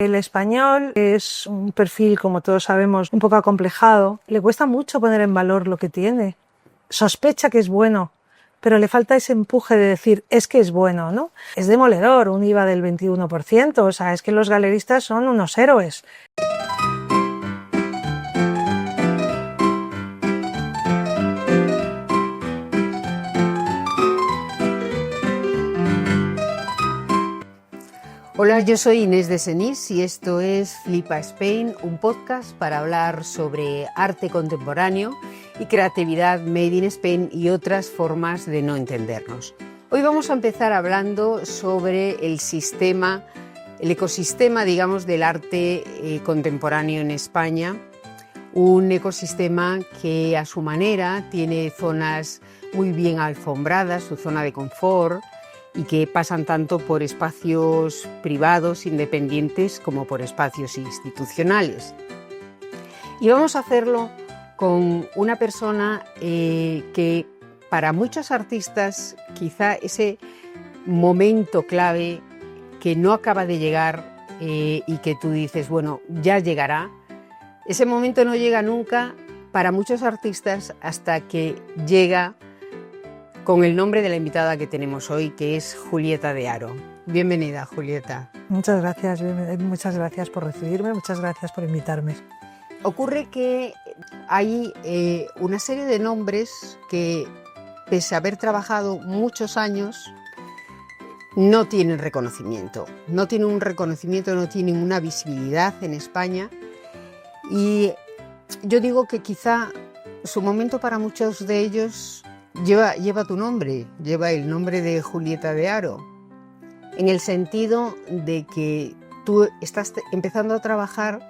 El español es un perfil, como todos sabemos, un poco acomplejado. Le cuesta mucho poner en valor lo que tiene. Sospecha que es bueno, pero le falta ese empuje de decir, es que es bueno, ¿no? Es demoledor un IVA del 21%, o sea, es que los galeristas son unos héroes. Hola, yo soy Inés de Senís y esto es Flipa Spain, un podcast para hablar sobre arte contemporáneo y creatividad made in Spain y otras formas de no entendernos. Hoy vamos a empezar hablando sobre el ecosistema, digamos, del arte contemporáneo en España. Un ecosistema que a su manera tiene zonas muy bien alfombradas, su zona de confort, y que pasan tanto por espacios privados, independientes, como por espacios institucionales. Y vamos a hacerlo con una persona que para muchos artistas quizá ese momento clave que no acaba de llegar y que tú dices, bueno, ya llegará, ese momento no llega nunca para muchos artistas hasta que llega con el nombre de la invitada que tenemos hoy, que es Julieta de Haro. Bienvenida, Julieta. Muchas gracias por recibirme, muchas gracias por invitarme. Ocurre que hay una serie de nombres que, pese a haber trabajado muchos años, no tienen reconocimiento. No tienen un reconocimiento, no tienen una visibilidad en España. Y yo digo que quizá su momento para muchos de ellos lleva tu nombre, lleva el nombre de Julieta de Haro, en el sentido de que tú estás empezando a trabajar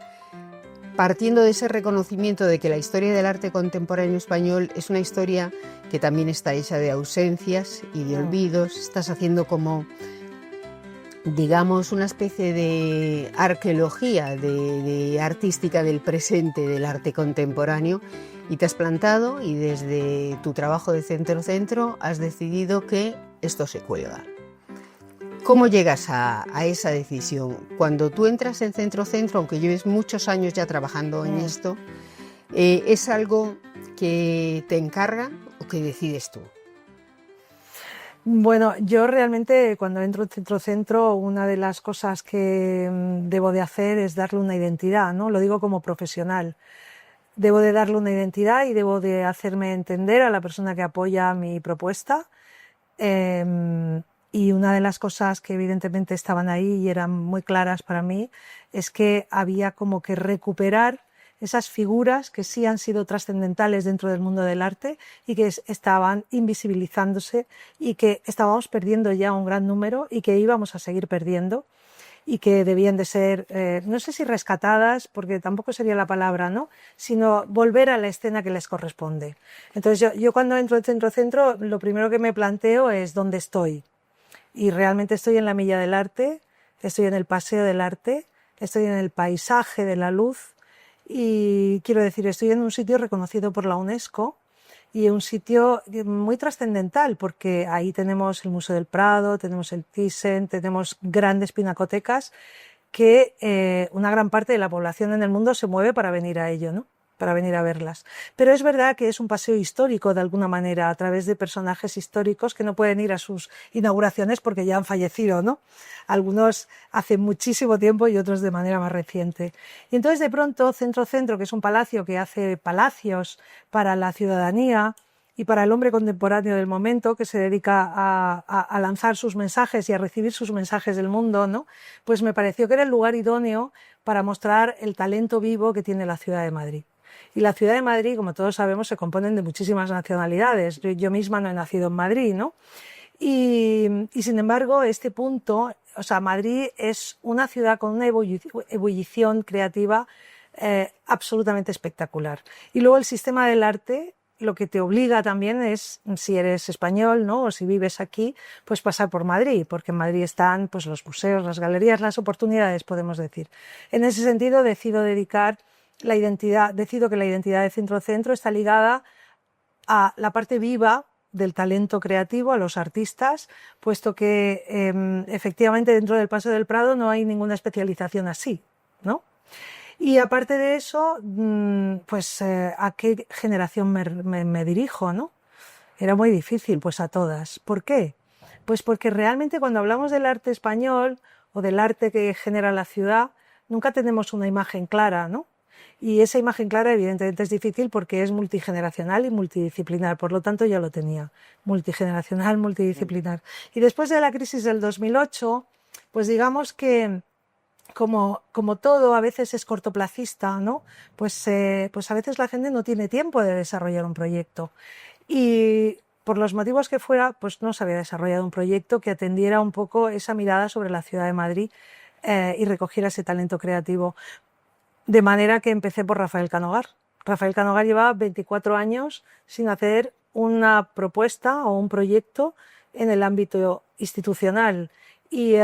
partiendo de ese reconocimiento de que la historia del arte contemporáneo español es una historia que también está hecha de ausencias y de olvidos. Estás haciendo como, digamos, una especie de arqueología de artística del presente del arte contemporáneo. Y te has plantado y desde tu trabajo de centro-centro has decidido que esto se cuelga. ¿Cómo llegas a esa decisión? Cuando tú entras en centro-centro, aunque lleves muchos años ya trabajando en esto, ¿es algo que te encarga o que decides tú? Bueno, yo realmente cuando entro en centro-centro, una de las cosas que debo de hacer es darle una identidad, ¿no? Lo digo como profesional. Debo de darle una identidad y debo de hacerme entender a la persona que apoya mi propuesta. Y una de las cosas que evidentemente estaban ahí y eran muy claras para mí es que había como que recuperar esas figuras que sí han sido trascendentales dentro del mundo del arte y que estaban invisibilizándose y que estábamos perdiendo ya un gran número y que íbamos a seguir perdiendo. Y que debían de ser, no sé si rescatadas, porque tampoco sería la palabra, ¿no? Sino volver a la escena que les corresponde. Entonces yo cuando entro en centro-centro, lo primero que me planteo es dónde estoy. Y realmente estoy en la Milla del Arte, estoy en el Paseo del Arte, estoy en el paisaje de la luz y quiero decir, estoy en un sitio reconocido por la UNESCO y un sitio muy trascendental porque ahí tenemos el Museo del Prado, tenemos el Thyssen, tenemos grandes pinacotecas que una gran parte de la población en el mundo se mueve para venir a ello, ¿no? Para venir a verlas. Pero es verdad que es un paseo histórico de alguna manera a través de personajes históricos que no pueden ir a sus inauguraciones porque ya han fallecido, ¿no? Algunos hace muchísimo tiempo y otros de manera más reciente. Y entonces de pronto Centro-Centro, que es un palacio que hace palacios para la ciudadanía y para el hombre contemporáneo del momento, que se dedica a lanzar sus mensajes y a recibir sus mensajes del mundo, ¿no? Pues me pareció que era el lugar idóneo para mostrar el talento vivo que tiene la ciudad de Madrid. Y la ciudad de Madrid, como todos sabemos, se componen de muchísimas nacionalidades. Yo misma no he nacido en Madrid, ¿no? Y sin embargo, este punto, o sea, Madrid es una ciudad con una ebullición creativa absolutamente espectacular. Y luego el sistema del arte lo que te obliga también es, si eres español, ¿no? O si vives aquí, pues pasar por Madrid, porque en Madrid están pues los museos, las galerías, las oportunidades, podemos decir. En ese sentido, decido que la identidad de Centro-Centro está ligada a la parte viva del talento creativo a los artistas, puesto que efectivamente dentro del Paso del Prado no hay ninguna especialización así, ¿no? Y aparte de eso, pues ¿a qué generación me dirijo, no? Era muy difícil, pues a todas. ¿Por qué? Pues porque realmente cuando hablamos del arte español o del arte que genera la ciudad, nunca tenemos una imagen clara, ¿no? Y esa imagen clara evidentemente es difícil porque es multigeneracional y multidisciplinar, por lo tanto ya lo tenía, multigeneracional, multidisciplinar. Y después de la crisis del 2008, pues digamos que como todo a veces es cortoplacista, ¿no? Pues a veces la gente no tiene tiempo de desarrollar un proyecto. Y por los motivos que fuera, pues no se había desarrollado un proyecto que atendiera un poco esa mirada sobre la ciudad de Madrid y recogiera ese talento creativo. De manera que empecé por Rafael Canogar. Rafael Canogar llevaba 24 años sin hacer una propuesta o un proyecto en el ámbito institucional. Y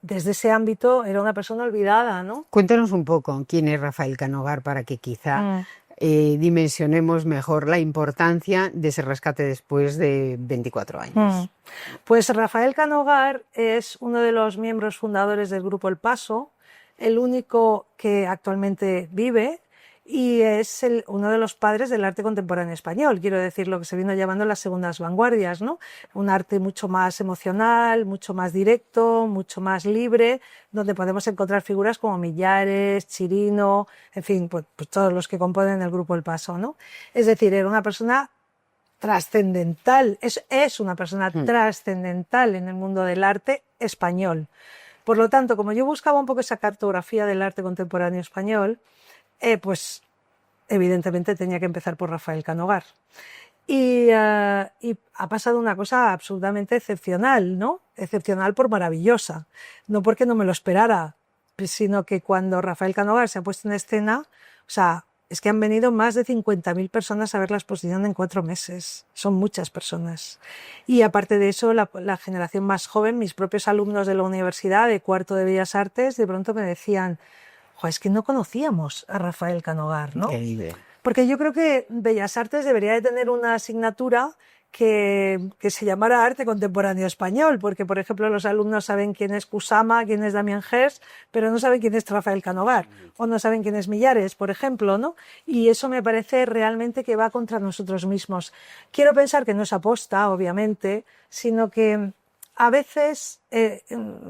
desde ese ámbito era una persona olvidada, ¿no? Cuéntanos un poco quién es Rafael Canogar para que quizá dimensionemos mejor la importancia de ese rescate después de 24 años. Pues Rafael Canogar es uno de los miembros fundadores del Grupo El Paso, el único que actualmente vive, y es uno de los padres del arte contemporáneo español, quiero decir, lo que se vino llamando las segundas vanguardias, ¿no? Un arte mucho más emocional, mucho más directo, mucho más libre, donde podemos encontrar figuras como Millares, Chirino, en fin, pues todos los que componen el Grupo El Paso, ¿no? Es decir, era una persona trascendental, es una persona trascendental en el mundo del arte español. Por lo tanto, como yo buscaba un poco esa cartografía del arte contemporáneo español, pues evidentemente tenía que empezar por Rafael Canogar. Y ha pasado una cosa absolutamente excepcional, ¿no? Excepcional por maravillosa. No porque no me lo esperara, sino que cuando Rafael Canogar se ha puesto en escena, o sea, es que han venido más de 50.000 personas a ver la exposición en 4 meses. Son muchas personas. Y aparte de eso, la generación más joven, mis propios alumnos de la universidad, de cuarto de Bellas Artes, de pronto me decían, es que no conocíamos a Rafael Canogar, ¿no? Porque yo creo que Bellas Artes debería de tener una asignatura que se llamara Arte Contemporáneo Español, porque, por ejemplo, los alumnos saben quién es Kusama, quién es Damien Hirst, pero no saben quién es Rafael Canogar, o no saben quién es Millares, por ejemplo, ¿no? Y eso me parece realmente que va contra nosotros mismos. Quiero pensar que no es aposta, obviamente, sino que a veces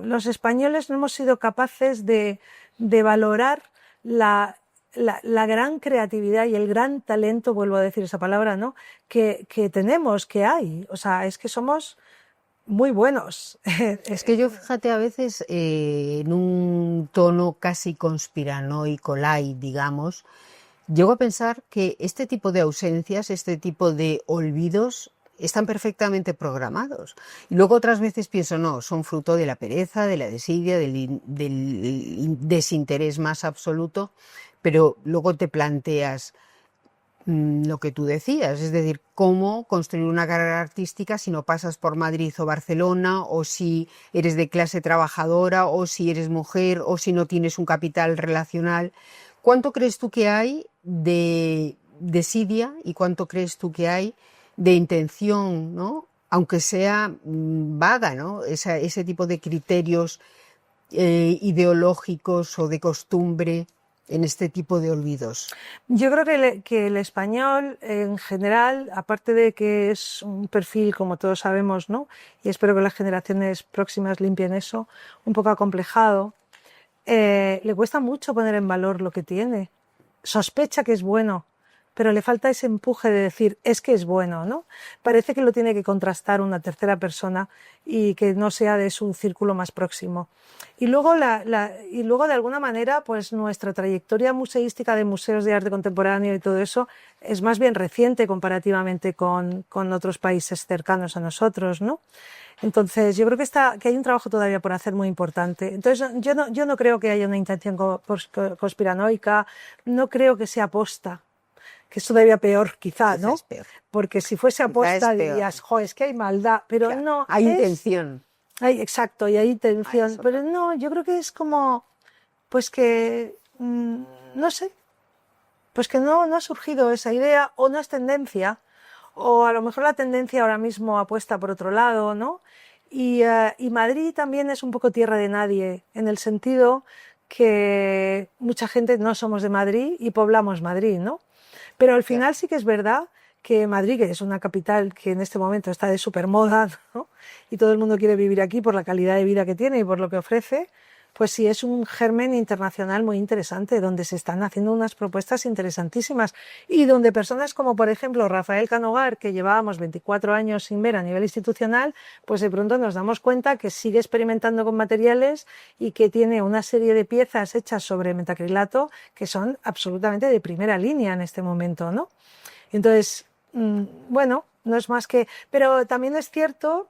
los españoles no hemos sido capaces de valorar la gran creatividad y el gran talento, vuelvo a decir esa palabra, ¿no? que tenemos, que hay. O sea, es que somos muy buenos. Es que yo, fíjate, a veces en un tono casi conspiranoico, light, digamos, llego a pensar que este tipo de ausencias, este tipo de olvidos, están perfectamente programados. Y luego otras veces pienso, no, son fruto de la pereza, de la desidia, del desinterés más absoluto, pero luego te planteas lo que tú decías, es decir, cómo construir una carrera artística si no pasas por Madrid o Barcelona, o si eres de clase trabajadora, o si eres mujer, o si no tienes un capital relacional. ¿Cuánto crees tú que hay de desidia y cuánto crees tú que hay de intención, ¿no? Aunque sea vaga, ¿no? Ese tipo de criterios ideológicos o de costumbre en este tipo de olvidos? Yo creo que el español en general, aparte de que es un perfil, como todos sabemos, ¿no? Y espero que las generaciones próximas limpien eso, un poco acomplejado, le cuesta mucho poner en valor lo que tiene. Sospecha que es bueno, pero le falta ese empuje de decir, es que es bueno, ¿no? Parece que lo tiene que contrastar una tercera persona y que no sea de su círculo más próximo. Y luego, de alguna manera, pues nuestra trayectoria museística de museos de arte contemporáneo y todo eso es más bien reciente comparativamente con otros países cercanos a nosotros, ¿no? Entonces, yo creo que hay un trabajo todavía por hacer muy importante. Entonces, yo no creo que haya una intención conspiranoica, no creo que sea aposta. Que es todavía peor, quizá, ¿no? Porque si fuese aposta dirías, es que hay maldad, pero claro, no. Hay intención. Exacto, y hay intención. Pero no, yo creo que es como, pues que, no sé, pues que no ha surgido esa idea, o no es tendencia, o a lo mejor la tendencia ahora mismo apuesta por otro lado, ¿no? Y Madrid también es un poco tierra de nadie, en el sentido que mucha gente no somos de Madrid y poblamos Madrid, ¿no? Pero al final sí que es verdad que Madrid, que es una capital que en este momento está de supermoda, ¿no? Y todo el mundo quiere vivir aquí por la calidad de vida que tiene y por lo que ofrece, pues sí es un germen internacional muy interesante, donde se están haciendo unas propuestas interesantísimas y donde personas como, por ejemplo, Rafael Canogar, que llevábamos 24 años sin ver a nivel institucional, pues de pronto nos damos cuenta que sigue experimentando con materiales y que tiene una serie de piezas hechas sobre metacrilato que son absolutamente de primera línea en este momento, ¿no? Entonces, bueno, no es más que... Pero también es cierto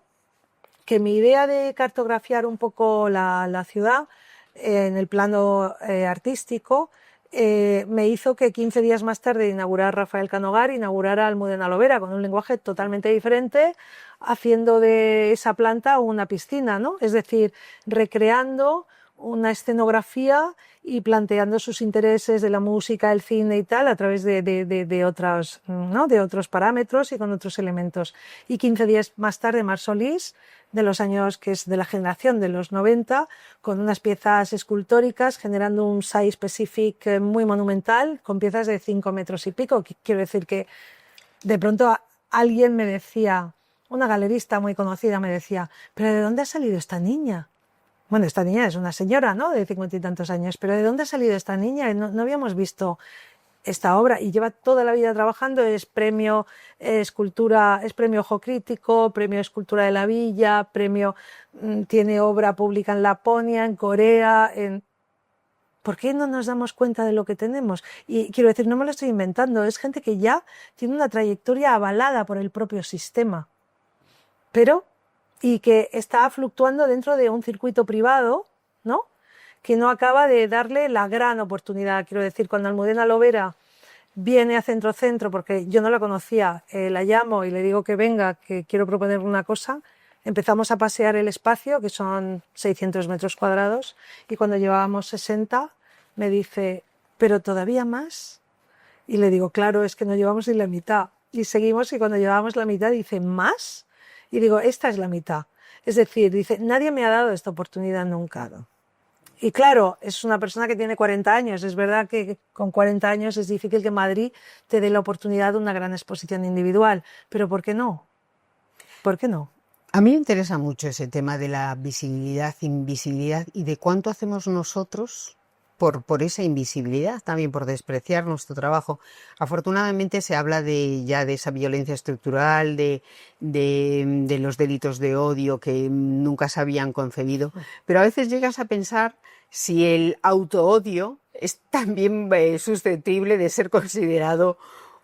que mi idea de cartografiar un poco la ciudad en el plano artístico me hizo que 15 días más tarde de inaugurar Rafael Canogar, inaugurara Almudena Lobera con un lenguaje totalmente diferente, haciendo de esa planta una piscina, ¿no? Es decir, recreando una escenografía y planteando sus intereses de la música, el cine y tal a través de otros, ¿no? De otros parámetros y con otros elementos. Y 15 días más tarde, Mar Solís, de los años que es de la generación de los 90, con unas piezas escultóricas, generando un site specific muy monumental, con piezas de 5 metros y pico. Quiero decir que de pronto alguien me decía, una galerista muy conocida me decía, ¿pero de dónde ha salido esta niña? Bueno, esta niña es una señora, ¿no? De 50 y tantos años, pero ¿de dónde ha salido esta niña? No habíamos visto esta obra y lleva toda la vida trabajando, es premio escultura, es premio Ojo Crítico, premio Escultura de la Villa, premio, tiene obra pública en Laponia, en Corea, ¿Por qué no nos damos cuenta de lo que tenemos? Y quiero decir, no me lo estoy inventando, es gente que ya tiene una trayectoria avalada por el propio sistema, pero y que está fluctuando dentro de un circuito privado, ¿no? Que no acaba de darle la gran oportunidad. Quiero decir, cuando Almudena Lobera viene a Centro Centro, porque yo no la conocía, la llamo y le digo que venga, que quiero proponer una cosa, empezamos a pasear el espacio, que son 600 metros cuadrados, y cuando llevábamos 60 me dice, ¿pero todavía más? Y le digo, claro, es que no llevamos ni la mitad. Y seguimos y cuando llevábamos la mitad dice, ¿más? Y digo, esta es la mitad. Es decir, dice, nadie me ha dado esta oportunidad nunca. Y claro, es una persona que tiene 40 años. Es verdad que con 40 años es difícil que Madrid te dé la oportunidad de una gran exposición individual. Pero ¿por qué no? ¿Por qué no? A mí me interesa mucho ese tema de la visibilidad, invisibilidad y de cuánto hacemos nosotros por esa invisibilidad, también por despreciar nuestro trabajo. Afortunadamente se habla ya de esa violencia estructural, de los delitos de odio que nunca se habían concebido, pero a veces llegas a pensar si el autoodio es también susceptible de ser considerado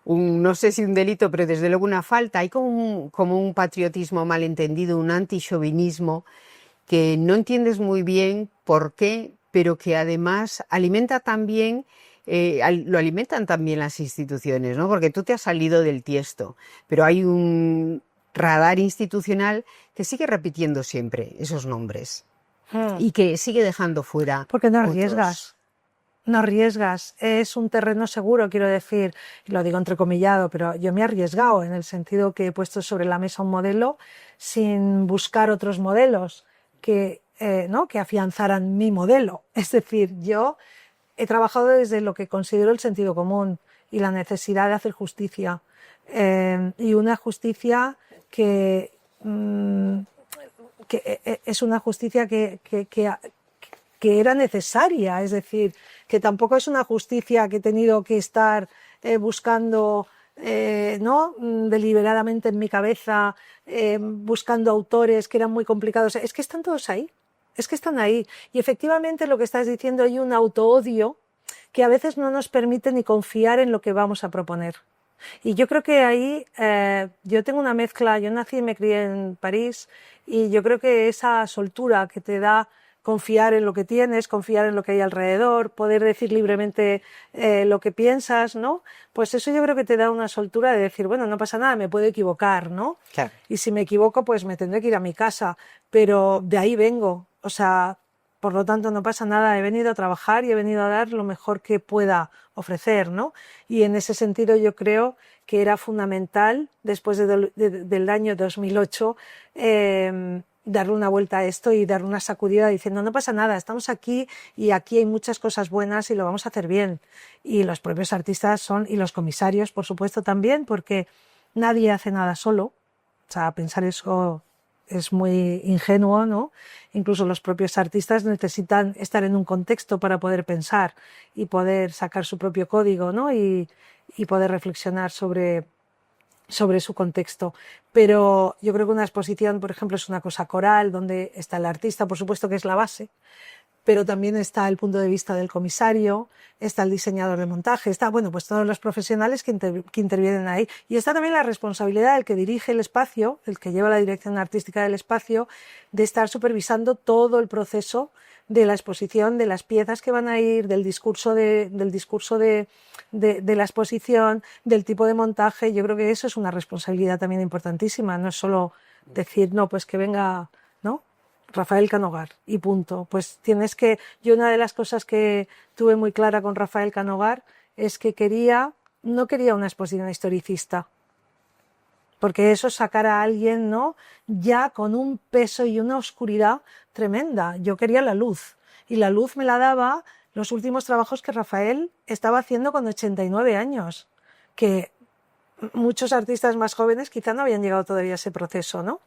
no sé si un delito, pero desde luego una falta. Hay como un patriotismo malentendido, un antichauvinismo que no entiendes muy bien por qué, pero que además alimenta también, lo alimentan también las instituciones, ¿no? Porque tú te has salido del tiesto, pero hay un radar institucional que sigue repitiendo siempre esos nombres y que sigue dejando fuera. Porque no otros. arriesgas. No arriesgas, es un terreno seguro, quiero decir, lo digo entrecomillado, pero yo me he arriesgado en el sentido que he puesto sobre la mesa un modelo sin buscar otros modelos ¿no? que afianzaran mi modelo. Es decir, yo he trabajado desde lo que considero el sentido común y la necesidad de hacer justicia. Y una justicia que es una justicia que era necesaria, es decir, que tampoco es una justicia que he tenido que estar buscando ¿no? deliberadamente en mi cabeza, buscando autores que eran muy complicados. Es que están todos ahí, es que están ahí. Y efectivamente lo que estás diciendo, hay un autoodio que a veces no nos permite ni confiar en lo que vamos a proponer. Y yo creo que ahí yo tengo una mezcla, yo nací y me crié en París y yo creo que esa soltura que te da confiar en lo que tienes, confiar en lo que hay alrededor, poder decir libremente lo que piensas, ¿no? Pues eso yo creo que te da una soltura de decir, bueno, no pasa nada, me puedo equivocar, ¿no? Claro. Y si me equivoco, pues me tendré que ir a mi casa, pero de ahí vengo. O sea, por lo tanto no pasa nada, he venido a trabajar y he venido a dar lo mejor que pueda ofrecer, ¿no? Y en ese sentido yo creo que era fundamental, después del año 2008, darle una vuelta a esto y dar una sacudida diciendo no pasa nada, estamos aquí y aquí hay muchas cosas buenas y lo vamos a hacer bien. Y los propios artistas y los comisarios, por supuesto, también, porque nadie hace nada solo. O sea, pensar eso es muy ingenuo, ¿no? Incluso los propios artistas necesitan estar en un contexto para poder pensar y poder sacar su propio código, ¿no? Y poder reflexionar sobre su contexto. Pero yo creo que una exposición, por ejemplo, es una cosa coral, donde está el artista, por supuesto que es la base, pero también está el punto de vista del comisario, está el diseñador de montaje, está, bueno, pues todos los profesionales que intervienen ahí. Y está también la responsabilidad del que dirige el espacio, el que lleva la dirección artística del espacio, de estar supervisando todo el proceso de la exposición, de las piezas que van a ir, del discurso de la exposición, del tipo de montaje. Yo creo que eso es una responsabilidad también importantísima. No es solo decir, no, pues que venga, ¿no? Rafael Canogar y punto. Pues yo una de las cosas que tuve muy clara con Rafael Canogar es que no quería una exposición historicista, porque eso es sacar a alguien, ¿no? Ya con un peso y una oscuridad tremenda. Yo quería la luz, y la luz me la daba los últimos trabajos que Rafael estaba haciendo con 89 años, que muchos artistas más jóvenes quizá no habían llegado todavía a ese proceso, ¿no?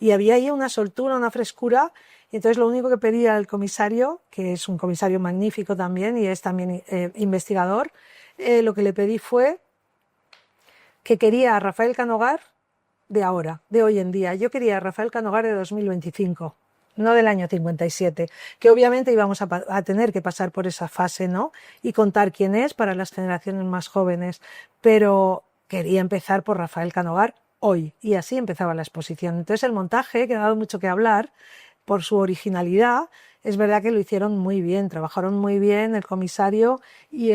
Y había ahí una soltura, una frescura, y entonces lo único que pedía al comisario, que es un comisario magnífico también y es también investigador, lo que le pedí fue que quería a Rafael Canogar de ahora, de hoy en día. Yo quería a Rafael Canogar de 2025, no del año 57, que obviamente íbamos a tener que pasar por esa fase, ¿no? Y contar quién es para las generaciones más jóvenes, pero quería empezar por Rafael Canogar hoy, y así empezaba la exposición. Entonces el montaje, que ha dado mucho que hablar por su originalidad, es verdad que lo hicieron muy bien, trabajaron muy bien el comisario y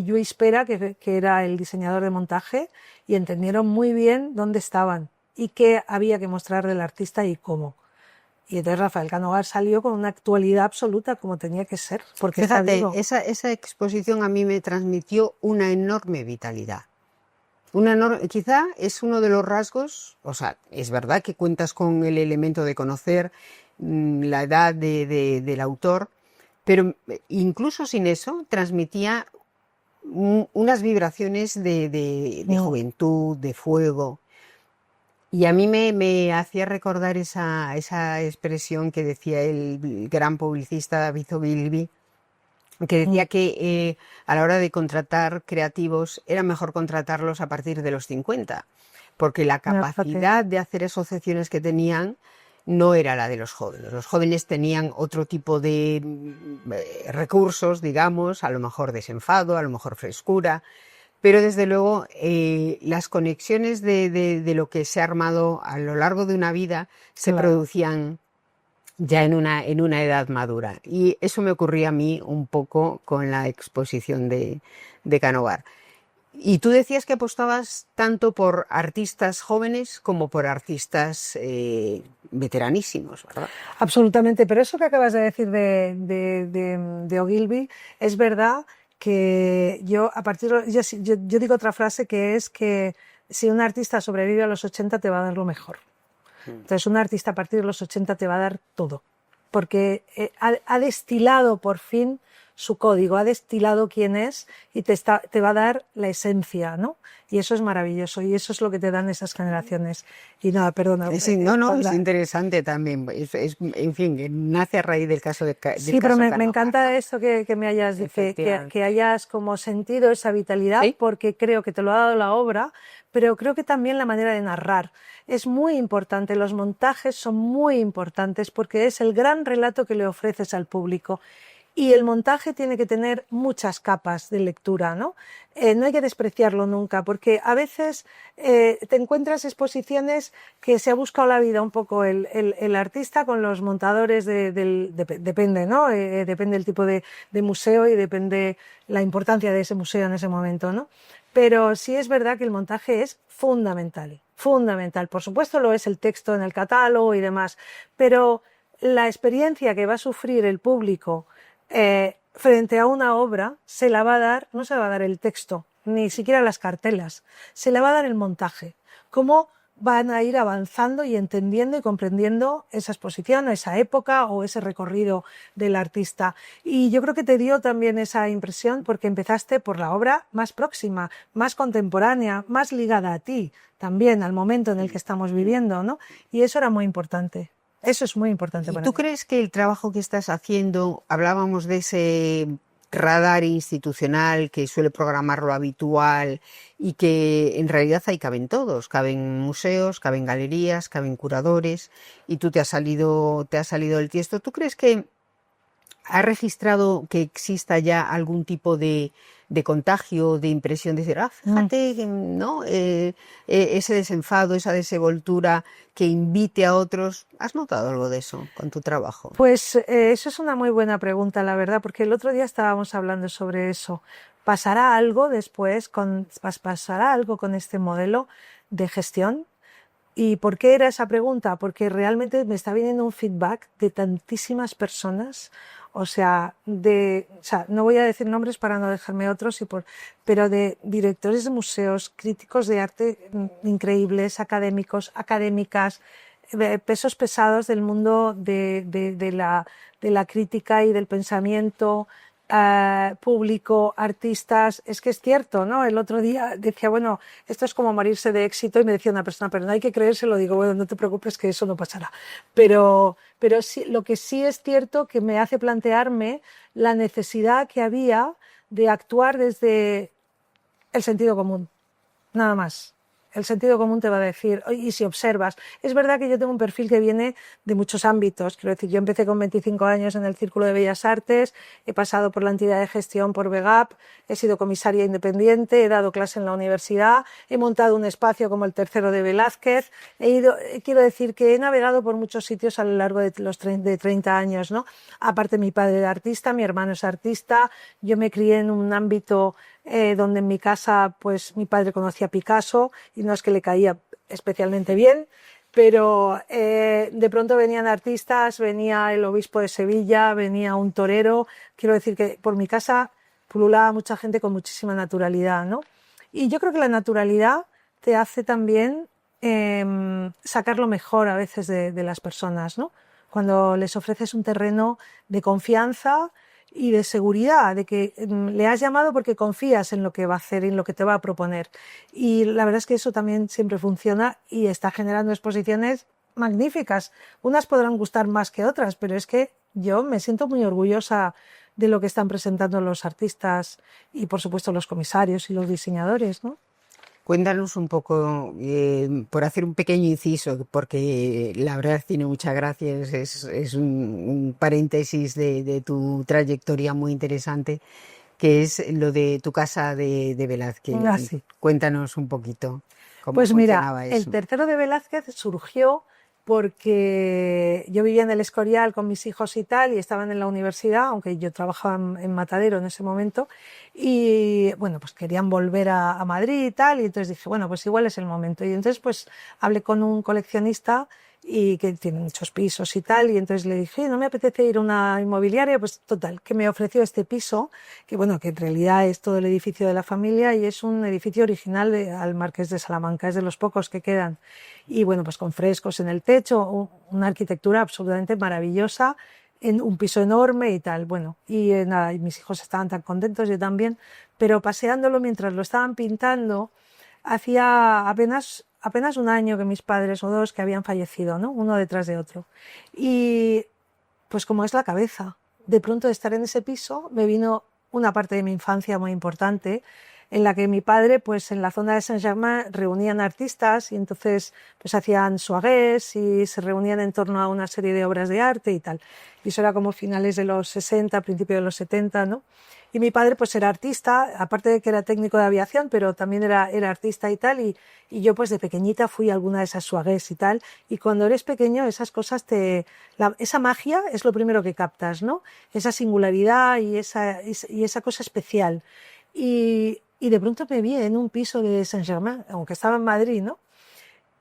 Lluís Pera, que era el diseñador de montaje, y entendieron muy bien dónde estaban y qué había que mostrar del artista y cómo. Y entonces Rafael Canogar salió con una actualidad absoluta, como tenía que ser. Porque fíjate, esa exposición a mí me transmitió una enorme vitalidad. Quizá es uno de los rasgos, o sea, es verdad que cuentas con el elemento de conocer la edad del autor, pero incluso sin eso transmitía unas vibraciones de juventud, de fuego. Y a mí me hacía recordar esa expresión que decía el gran publicista David Ogilvy, que decía que a la hora de contratar creativos era mejor contratarlos a partir de los 50, porque la capacidad de hacer asociaciones que tenían no era la de los jóvenes. Los jóvenes tenían otro tipo de recursos, digamos, a lo mejor desenfado, a lo mejor frescura, pero desde luego las conexiones de lo que se ha armado a lo largo de una vida se producían ya en una edad madura. Y eso me ocurría a mí un poco con la exposición de Canogar. Y tú decías que apostabas tanto por artistas jóvenes como por artistas veteranísimos, ¿verdad? Absolutamente, pero eso que acabas de decir de Ogilvy, es verdad que yo digo otra frase, que es que si un artista sobrevive a los 80 te va a dar lo mejor. Entonces un artista a partir de los 80 te va a dar todo, porque ha destilado por fin su código, ha destilado quién es y te va a dar la esencia, ¿no? Y eso es maravilloso, y eso es lo que te dan esas generaciones. Y nada, perdona. Es interesante también. En fin, nace a raíz del caso de Canogar. Sí, pero me encanta esto que me hayas dicho, que hayas como sentido esa vitalidad, ¿sí? Porque creo que te lo ha dado la obra, pero creo que también la manera de narrar es muy importante. Los montajes son muy importantes porque es el gran relato que le ofreces al público. Y el montaje tiene que tener muchas capas de lectura, ¿no? No hay que despreciarlo nunca, porque a veces te encuentras exposiciones que se ha buscado la vida un poco el artista con los montadores depende, ¿no? Depende el tipo de museo y depende la importancia de ese museo en ese momento, ¿no? Pero sí es verdad que el montaje es fundamental, fundamental. Por supuesto lo es el texto en el catálogo y demás, pero la experiencia que va a sufrir el público frente a una obra se la va a dar, no se la va a dar el texto, ni siquiera las cartelas, se le va a dar el montaje. Cómo van a ir avanzando y entendiendo y comprendiendo esa exposición, esa época o ese recorrido del artista. Y yo creo que te dio también esa impresión porque empezaste por la obra más próxima, más contemporánea, más ligada a ti, también al momento en el que estamos viviendo, ¿no? Y eso era muy importante. Eso es muy importante para ¿Tú mí. crees que el trabajo que estás haciendo, hablábamos de ese radar institucional que suele programar lo habitual y que en realidad ahí caben todos, caben museos, caben galerías, caben curadores y tú te has salido del tiesto? ¿Tú crees que has registrado que exista ya algún tipo de contagio, de impresión de decir, fíjate, ¿no? Ese desenfado, esa desenvoltura que invite a otros? ¿Has notado algo de eso con tu trabajo? Pues eso es una muy buena pregunta, la verdad, porque el otro día estábamos hablando sobre eso. ¿Pasará algo después pasará algo con este modelo de gestión? ¿Y por qué era esa pregunta? Porque realmente me está viniendo un feedback de tantísimas personas, o sea, no voy a decir nombres para no dejarme otros, pero de directores de museos, críticos de arte increíbles, académicos, académicas, pesos pesados del mundo de la crítica y del pensamiento, público, artistas. Es que es cierto, ¿no? El otro día decía, bueno, esto es como morirse de éxito, y me decía una persona, pero no hay que creérselo. Digo, bueno, no te preocupes, que eso no pasará. Pero sí, lo que sí es cierto que me hace plantearme la necesidad que había de actuar desde el sentido común, nada más. El sentido común te va a decir, y si observas, es verdad que yo tengo un perfil que viene de muchos ámbitos. Quiero decir, yo empecé con 25 años en el Círculo de Bellas Artes, he pasado por la entidad de gestión por VEGAP, he sido comisaria independiente, he dado clase en la universidad, he montado un espacio como el Tercero de Velázquez, quiero decir que he navegado por muchos sitios a lo largo de los 30 años, ¿no? Aparte, mi padre era artista, mi hermano es artista, yo me crié en un ámbito donde en mi casa pues mi padre conocía a Picasso y no es que le caía especialmente bien, pero de pronto venían artistas, venía el obispo de Sevilla, venía un torero. Quiero decir que por mi casa pululaba mucha gente con muchísima naturalidad, ¿no? Y yo creo que la naturalidad te hace también sacar lo mejor a veces de las personas, ¿no? Cuando les ofreces un terreno de confianza y de seguridad, de que le has llamado porque confías en lo que va a hacer y en lo que te va a proponer. Y la verdad es que eso también siempre funciona y está generando exposiciones magníficas. Unas podrán gustar más que otras, pero es que yo me siento muy orgullosa de lo que están presentando los artistas y, por supuesto, los comisarios y los diseñadores, ¿no? Cuéntanos un poco, por hacer un pequeño inciso, porque la verdad tiene mucha gracia, es un paréntesis de tu trayectoria muy interesante, que es lo de tu casa de Velázquez. Sí. Cuéntanos un poquito cómo Pues mira, funcionaba el eso. Tercero de Velázquez surgió porque yo vivía en el Escorial con mis hijos y tal, y estaban en la universidad, aunque yo trabajaba en Matadero en ese momento, y bueno, pues querían volver a Madrid y tal, y entonces dije, bueno, pues igual es el momento. Y entonces pues hablé con un coleccionista y que tiene muchos pisos y tal, y entonces le dije, no me apetece ir a una inmobiliaria, pues total, que me ofreció este piso, que bueno, que en realidad es todo el edificio de la familia y es un edificio original al Marqués de Salamanca, es de los pocos que quedan. Y bueno, pues con frescos en el techo, una arquitectura absolutamente maravillosa, en un piso enorme y tal. Bueno, y nada, y mis hijos estaban tan contentos, yo también, pero paseándolo mientras lo estaban pintando, hacía apenas un año que mis padres o dos que habían fallecido, ¿no? Uno detrás de otro. Y pues como es la cabeza, de pronto de estar en ese piso me vino una parte de mi infancia muy importante, en la que mi padre, pues en la zona de Saint-Germain reunían artistas y entonces pues hacían soirées y se reunían en torno a una serie de obras de arte y tal. Y eso era como finales de los 60, principios de los 70, ¿no? Y mi padre pues era artista, aparte de que era técnico de aviación, pero también era artista y tal, y yo pues de pequeñita fui a alguna de esas soirées y tal, y cuando eres pequeño esas cosas esa magia es lo primero que captas, ¿no? Esa singularidad y esa cosa especial. Y de pronto me vi en un piso de Saint-Germain, aunque estaba en Madrid, ¿no?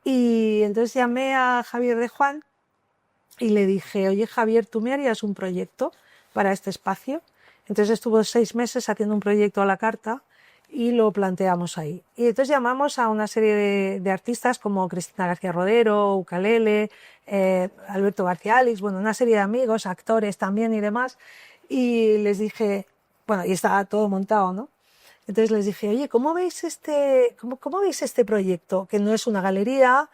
Y entonces llamé a Javier de Juan y le dije, oye Javier, ¿tú me harías un proyecto para este espacio? Entonces estuvo 6 meses haciendo un proyecto a la carta y lo planteamos ahí. Y entonces llamamos a una serie de artistas como Cristina García Rodero, Ukelele, Alberto García Alix, bueno, una serie de amigos, actores también y demás. Y les dije, bueno, y estaba todo montado, ¿no? Entonces les dije, oye, ¿cómo veis cómo veis este proyecto? Que no es una galería,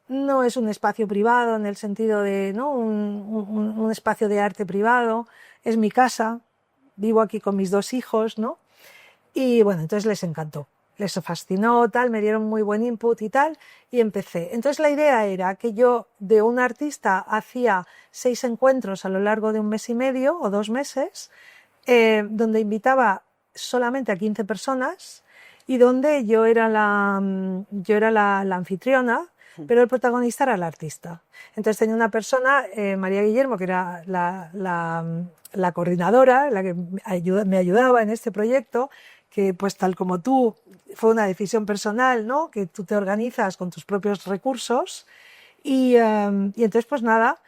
no es un espacio privado en el sentido de, ¿no? un espacio de arte privado, es mi casa, vivo aquí con mis 2 hijos, ¿no? Y bueno, entonces les encantó, les fascinó, tal, me dieron muy buen input y tal, y empecé. Entonces la idea era que yo de un artista hacía 6 encuentros a lo largo de 1 mes y medio o 2 meses, donde invitaba solamente a 15 personas y donde yo era la anfitriona, pero el protagonista era el artista. Entonces tenía una persona, María Guillermo, que era la coordinadora, la que me ayudaba en este proyecto, que pues tal como tú, fue una decisión personal, ¿no? Que tú te organizas con tus propios recursos y entonces pues nada,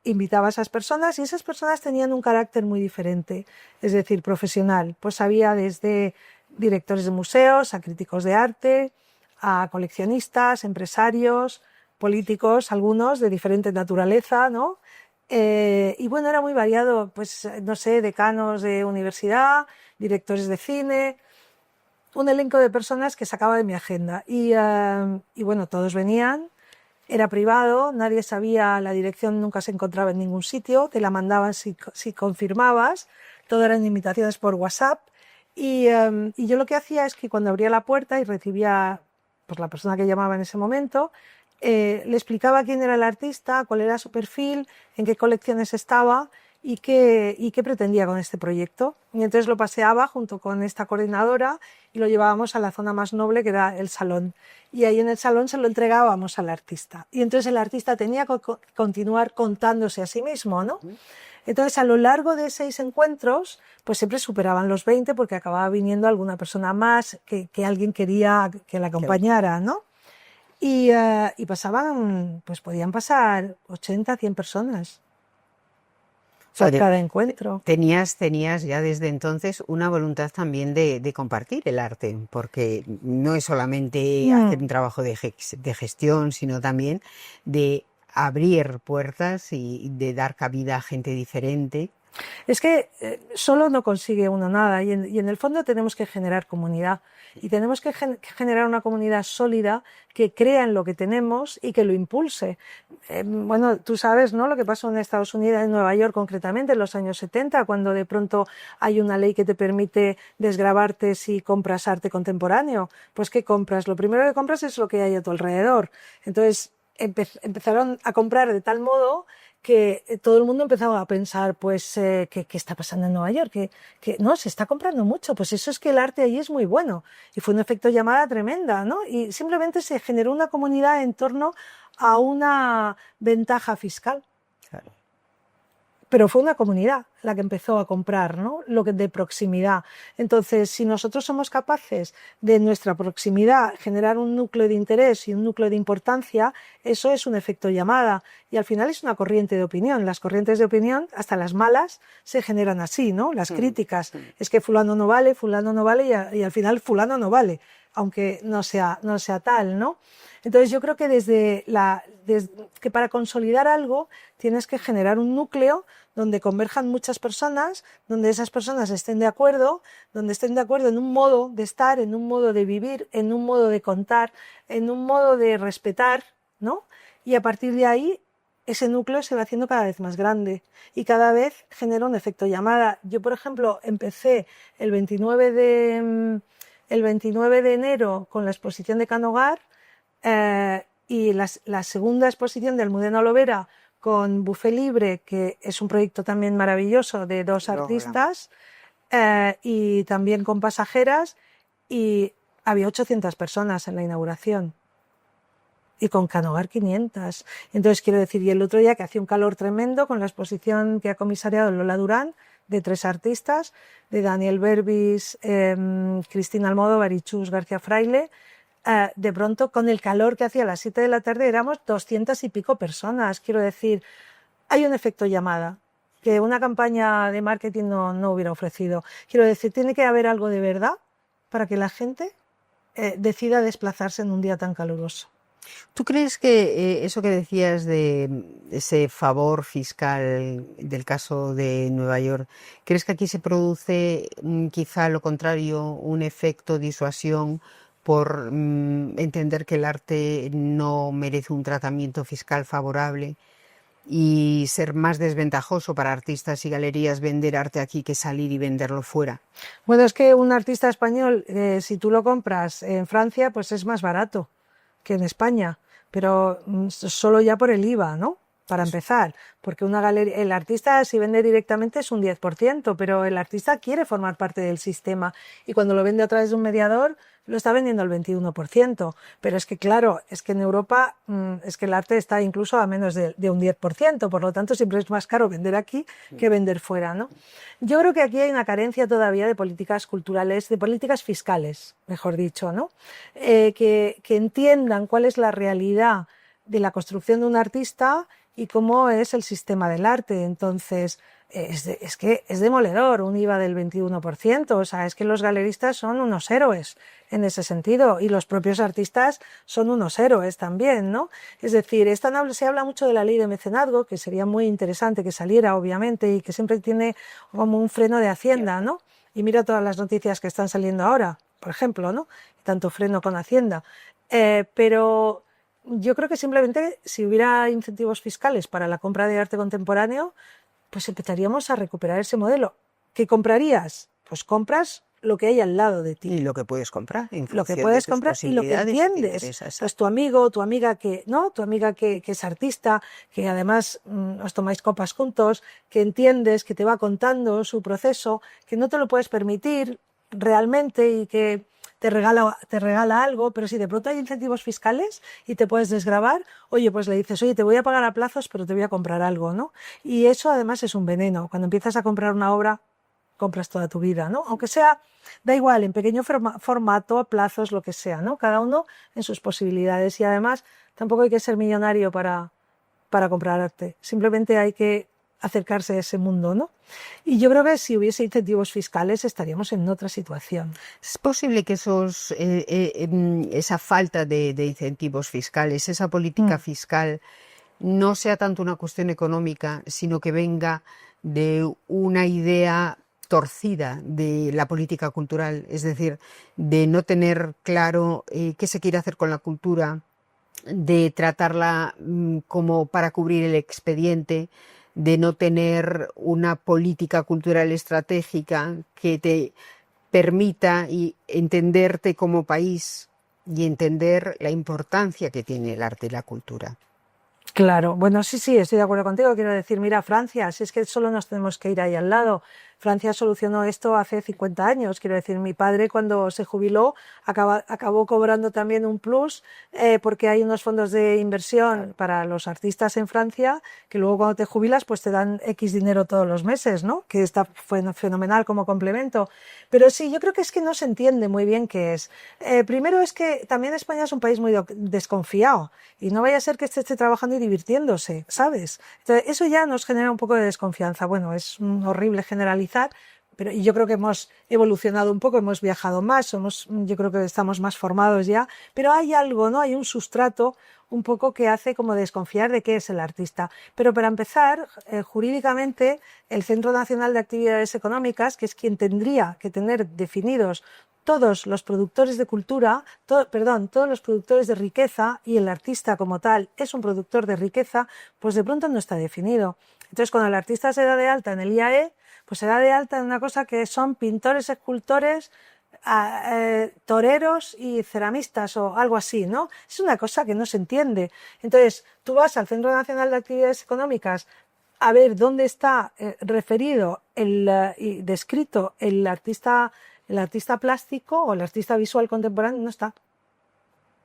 invitaba a esas personas y esas personas tenían un carácter muy diferente, es decir, profesional. Pues había desde directores de museos, a críticos de arte, a coleccionistas, empresarios, políticos, algunos de diferente naturaleza, ¿no? Y bueno, era muy variado, pues no sé, decanos de universidad, directores de cine, un elenco de personas que sacaba de mi agenda. Y bueno, todos venían, era privado, nadie sabía, la dirección nunca se encontraba en ningún sitio, te la mandaban si confirmabas, todo eran invitaciones por WhatsApp. Y yo lo que hacía es que cuando abría la puerta y recibía pues, la persona que llamaba en ese momento, le explicaba quién era el artista, cuál era su perfil, en qué colecciones estaba y qué pretendía con este proyecto. Y entonces lo paseaba junto con esta coordinadora y lo llevábamos a la zona más noble, que era el salón. Y ahí en el salón se lo entregábamos al artista. Y entonces el artista tenía que continuar contándose a sí mismo, ¿no? Entonces, a lo largo de 6 encuentros, pues siempre superaban los 20 porque acababa viniendo alguna persona más que alguien quería que la acompañara, ¿no? Y pasaban, pues podían pasar 80, 100 personas por cada encuentro. Tenías ya desde entonces una voluntad también de compartir el arte, porque no es solamente hacer un trabajo de gestión, sino también de abrir puertas y de dar cabida a gente diferente. Es que solo no consigue uno nada y en el fondo tenemos que generar comunidad y tenemos que generar una comunidad sólida que crea en lo que tenemos y que lo impulse. Bueno, tú sabes, ¿no? Lo que pasó en Estados Unidos, en Nueva York concretamente, en los años 70, cuando de pronto hay una ley que te permite desgravarte si compras arte contemporáneo. Pues ¿qué compras? Lo primero que compras es lo que hay a tu alrededor. Entonces empezaron a comprar de tal modo que todo el mundo empezaba a pensar, pues, ¿qué está pasando en Nueva York? Que no, se está comprando mucho, pues eso es que el arte allí es muy bueno. Y fue un efecto llamada tremenda, ¿no? Y simplemente se generó una comunidad en torno a una ventaja fiscal. Claro. Pero fue una comunidad la que empezó a comprar, ¿no? Lo que de proximidad. Entonces, si nosotros somos capaces de nuestra proximidad generar un núcleo de interés y un núcleo de importancia, eso es un efecto llamada. Y al final es una corriente de opinión. Las corrientes de opinión, hasta las malas, se generan así, ¿no? Las críticas. Es que fulano no vale y al final fulano no vale, aunque no sea tal, ¿no? Entonces yo creo que desde que para consolidar algo tienes que generar un núcleo donde converjan muchas personas, donde esas personas estén de acuerdo, donde estén de acuerdo en un modo de estar, en un modo de vivir, en un modo de contar, en un modo de respetar, ¿no? Y a partir de ahí ese núcleo se va haciendo cada vez más grande y cada vez genera un efecto llamada. Yo, por ejemplo, empecé el 29 de enero con la exposición de Can Hogar, y la segunda exposición de Almudena Lovera con Buffet Libre, que es un proyecto también maravilloso de 2 artistas, y también con Pasajeras, y había 800 personas en la inauguración. Y con Can Hogar 500. Entonces, quiero decir, y el otro día que hacía un calor tremendo con la exposición que ha comisariado Lola Durán, de 3 artistas, de Daniel Berbis, Cristina Almodóvar y Chus García Fraile, de pronto con el calor que hacía a las 7 de la tarde éramos 200 y pico personas. Quiero decir, hay un efecto llamada que una campaña de marketing no hubiera ofrecido. Quiero decir, tiene que haber algo de verdad para que la gente decida desplazarse en un día tan caluroso. ¿Tú crees que eso que decías de ese favor fiscal del caso de Nueva York, crees que aquí se produce quizá lo contrario, un efecto disuasión por entender que el arte no merece un tratamiento fiscal favorable y ser más desventajoso para artistas y galerías vender arte aquí que salir y venderlo fuera? Bueno, es que un artista español, si tú lo compras en Francia, pues es más barato que en España, pero solo ya por el IVA, ¿no? Para empezar, porque una galería, el artista si vende directamente es un 10%, pero el artista quiere formar parte del sistema y cuando lo vende a través de un mediador lo está vendiendo al 21%, pero es que claro, es que en Europa es que el arte está incluso a menos de un 10%, por lo tanto siempre es más caro vender aquí que vender fuera, ¿no? Yo creo que aquí hay una carencia todavía de políticas culturales, de políticas fiscales, mejor dicho, ¿no? Que entiendan cuál es la realidad de la construcción de un artista y cómo es el sistema del arte. Entonces, es que es demoledor un IVA del 21%, o sea, es que los galeristas son unos héroes en ese sentido y los propios artistas son unos héroes también, ¿no? Es decir, se habla mucho de la ley de mecenazgo, que sería muy interesante que saliera, obviamente, y que siempre tiene como un freno de Hacienda, ¿no? Y mira todas las noticias que están saliendo ahora, por ejemplo, ¿no? Tanto freno con Hacienda. Pero yo creo que simplemente si hubiera incentivos fiscales para la compra de arte contemporáneo, pues empezaríamos a recuperar ese modelo. ¿Qué comprarías? Pues compras lo que hay al lado de ti. Y lo que puedes comprar, en Lo que función puedes de tus comprar y lo que posibilidades, entiendes. Pues tu amigo o tu amiga que es artista, que además os tomáis copas juntos, que entiendes, que te va contando su proceso, que no te lo puedes permitir realmente y que te regala algo, pero si de pronto hay incentivos fiscales y te puedes desgravar, oye, pues le dices, oye, te voy a pagar a plazos, pero te voy a comprar algo, ¿no? Y eso además es un veneno. Cuando empiezas a comprar una obra, compras toda tu vida, ¿no? Aunque sea, da igual, en pequeño formato, a plazos, lo que sea, ¿no? Cada uno en sus posibilidades. Y además, tampoco hay que ser millonario para comprar arte. Simplemente hay que acercarse a ese mundo, ¿no? Y yo creo que si hubiese incentivos fiscales estaríamos en otra situación. ¿Es posible que esa falta de incentivos fiscales, esa política fiscal, no sea tanto una cuestión económica, sino que venga de una idea torcida de la política cultural? Es decir, de no tener claro qué se quiere hacer con la cultura, de tratarla como para cubrir el expediente, de no tener una política cultural estratégica que te permita entenderte como país y entender la importancia que tiene el arte y la cultura. Claro, bueno, sí, estoy de acuerdo contigo. Quiero decir, mira, Francia, si es que solo nos tenemos que ir ahí al lado. Francia solucionó esto hace 50 años. Quiero decir, mi padre cuando se jubiló acabó cobrando también un plus porque hay unos fondos de inversión para los artistas en Francia que luego cuando te jubilas pues te dan X dinero todos los meses, ¿no? Que está fenomenal como complemento. Pero sí, yo creo que es que no se entiende muy bien qué es. Primero es que también España es un país muy desconfiado y no vaya a ser que esté trabajando y divirtiéndose, ¿sabes? Entonces, eso ya nos genera un poco de desconfianza. Bueno, es horrible generalizar, pero yo creo que hemos evolucionado un poco, hemos viajado más, yo creo que estamos más formados ya, pero hay algo, ¿no? Hay un sustrato un poco que hace como desconfiar de qué es el artista. Pero para empezar, jurídicamente, el Centro Nacional de Actividades Económicas, que es quien tendría que tener definidos todos los productores de cultura, todos los productores de riqueza, y el artista como tal es un productor de riqueza, pues de pronto no está definido. Entonces, cuando el artista se da de alta en el IAE, pues se da de alta en una cosa que son pintores, escultores, toreros y ceramistas o algo así, ¿no? Es una cosa que no se entiende. Entonces, tú vas al Centro Nacional de Actividades Económicas a ver dónde está referido y descrito el artista plástico o el artista visual contemporáneo, no está.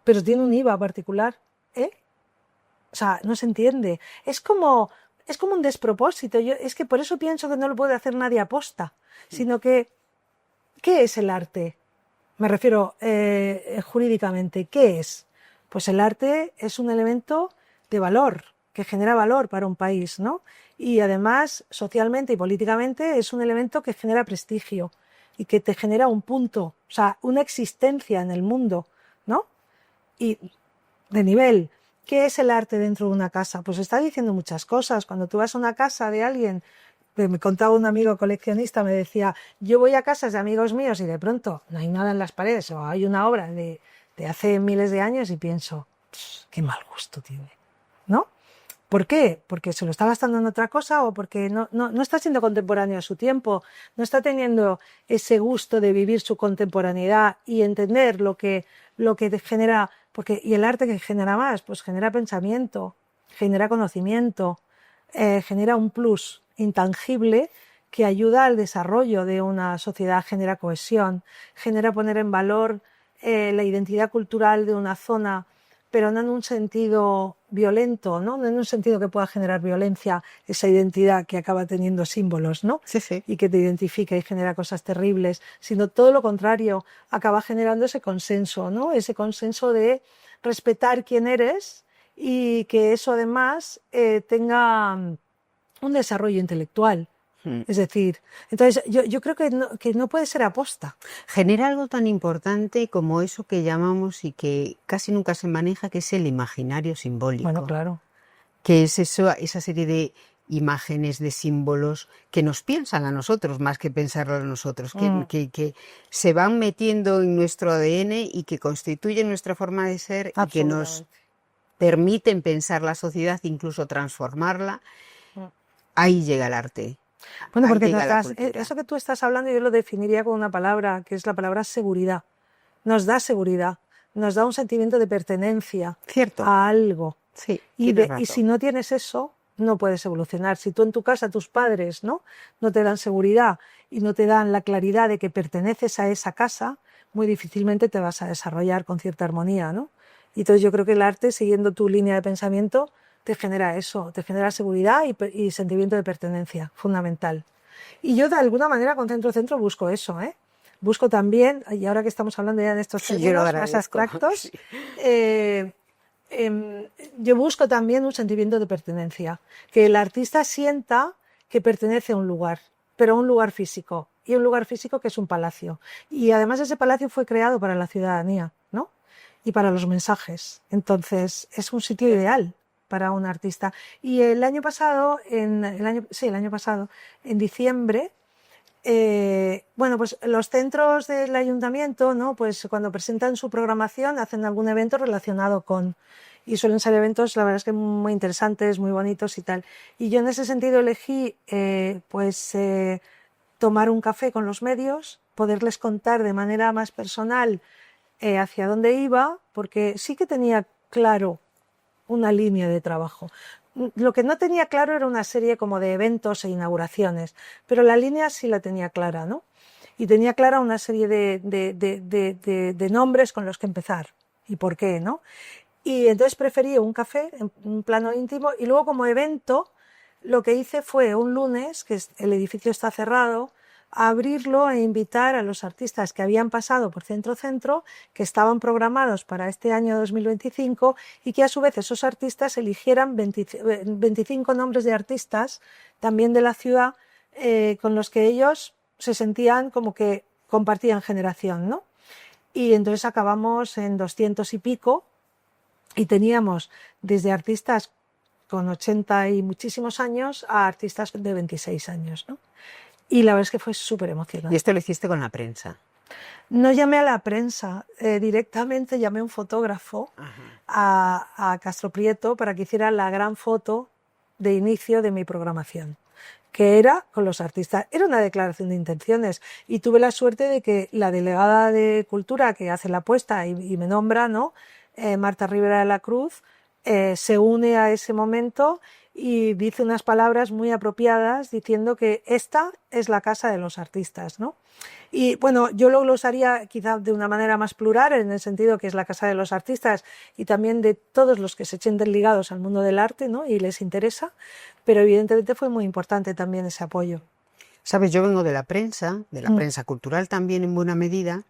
Pero tiene un IVA particular, ¿eh? O sea, no se entiende. Es como un despropósito. Es que por eso pienso que no lo puede hacer nadie aposta, sino que, ¿qué es el arte? Me refiero jurídicamente. ¿Qué es? Pues el arte es un elemento de valor, que genera valor para un país, ¿no? Y además, socialmente y políticamente, es un elemento que genera prestigio y que te genera un punto, o sea, una existencia en el mundo, ¿no? Y de nivel. ¿Qué es el arte dentro de una casa? Pues está diciendo muchas cosas. Cuando tú vas a una casa de alguien, me contaba un amigo coleccionista, me decía, yo voy a casas de amigos míos y de pronto no hay nada en las paredes o hay una obra de hace miles de años y pienso, qué mal gusto tiene, ¿no? ¿Por qué? Porque se lo está gastando en otra cosa o porque no está siendo contemporáneo a su tiempo, no está teniendo ese gusto de vivir su contemporaneidad y entender lo que te genera, y el arte que genera más, pues genera pensamiento, genera conocimiento, genera un plus intangible que ayuda al desarrollo de una sociedad, genera cohesión, genera poner en valor la identidad cultural de una zona, pero no en un sentido violento, ¿no? No en un sentido que pueda generar violencia, esa identidad que acaba teniendo símbolos, ¿no? Sí, sí. Y que te identifica y genera cosas terribles, sino todo lo contrario, acaba generando ese consenso, ¿no? Ese consenso de respetar quién eres y que eso además tenga un desarrollo intelectual. Es decir, entonces yo creo que no puede ser aposta. Genera algo tan importante como eso que llamamos y que casi nunca se maneja, que es el imaginario simbólico. Bueno, claro. Que es eso, esa serie de imágenes, de símbolos que nos piensan a nosotros más que pensarlo a nosotros, que se van metiendo en nuestro ADN y que constituyen nuestra forma de ser y que nos permiten pensar la sociedad, incluso transformarla. Ahí llega el arte. Bueno, porque eso que tú estás hablando yo lo definiría con una palabra, que es la palabra seguridad. Nos da seguridad, nos da un sentimiento de pertenencia a algo. Sí, y si no tienes eso, no puedes evolucionar. Si tú en tu casa, tus padres, no te dan seguridad y no te dan la claridad de que perteneces a esa casa, muy difícilmente te vas a desarrollar con cierta armonía, ¿no? Y entonces yo creo que el arte, siguiendo tu línea de pensamiento, te genera eso, te genera seguridad y sentimiento de pertenencia, fundamental. Y yo de alguna manera con Centro busco eso, ¿eh? Busco también, y ahora que estamos hablando ya de estos términos más abstractos, yo busco también un sentimiento de pertenencia, que el artista sienta que pertenece a un lugar, pero a un lugar físico, y un lugar físico que es un palacio. Y además ese palacio fue creado para la ciudadanía, ¿no? Y para los mensajes. Entonces es un sitio ideal para un artista. Y el año pasado, en diciembre, pues los centros del ayuntamiento, ¿no? Pues cuando presentan su programación hacen algún evento relacionado con, y suelen ser eventos, la verdad es que muy interesantes, muy bonitos y tal. Y yo en ese sentido elegí, tomar un café con los medios, poderles contar de manera más personal hacia dónde iba, porque sí que tenía claro una línea de trabajo. Lo que no tenía claro era una serie como de eventos e inauguraciones, pero la línea sí la tenía clara, ¿no? Y tenía clara una serie de nombres con los que empezar y por qué, ¿no? Y entonces preferí un café en un plano íntimo y luego como evento lo que hice fue un lunes, que el edificio está cerrado, a abrirlo e invitar a los artistas que habían pasado por Centro, que estaban programados para este año 2025 y que a su vez esos artistas eligieran 25 nombres de artistas también de la ciudad con los que ellos se sentían como que compartían generación, ¿no? Y entonces acabamos en 200 y pico y teníamos desde artistas con 80 y muchísimos años a artistas de 26 años, ¿no? Y la verdad es que fue súper emocionante. ¿Y esto lo hiciste con la prensa? No llamé a la prensa, directamente llamé a un fotógrafo, a Castro Prieto, para que hiciera la gran foto de inicio de mi programación, que era con los artistas. Era una declaración de intenciones y tuve la suerte de que la delegada de Cultura que hace la apuesta y me nombra, ¿no? Marta Rivera de la Cruz, se une a ese momento y dice unas palabras muy apropiadas diciendo que esta es la casa de los artistas, ¿no? Y bueno, yo lo usaría quizá de una manera más plural, en el sentido que es la casa de los artistas y también de todos los que se echen ligados al mundo del arte, ¿no? Y les interesa, pero evidentemente fue muy importante también ese apoyo. Sabes, yo vengo de la prensa cultural también en buena medida,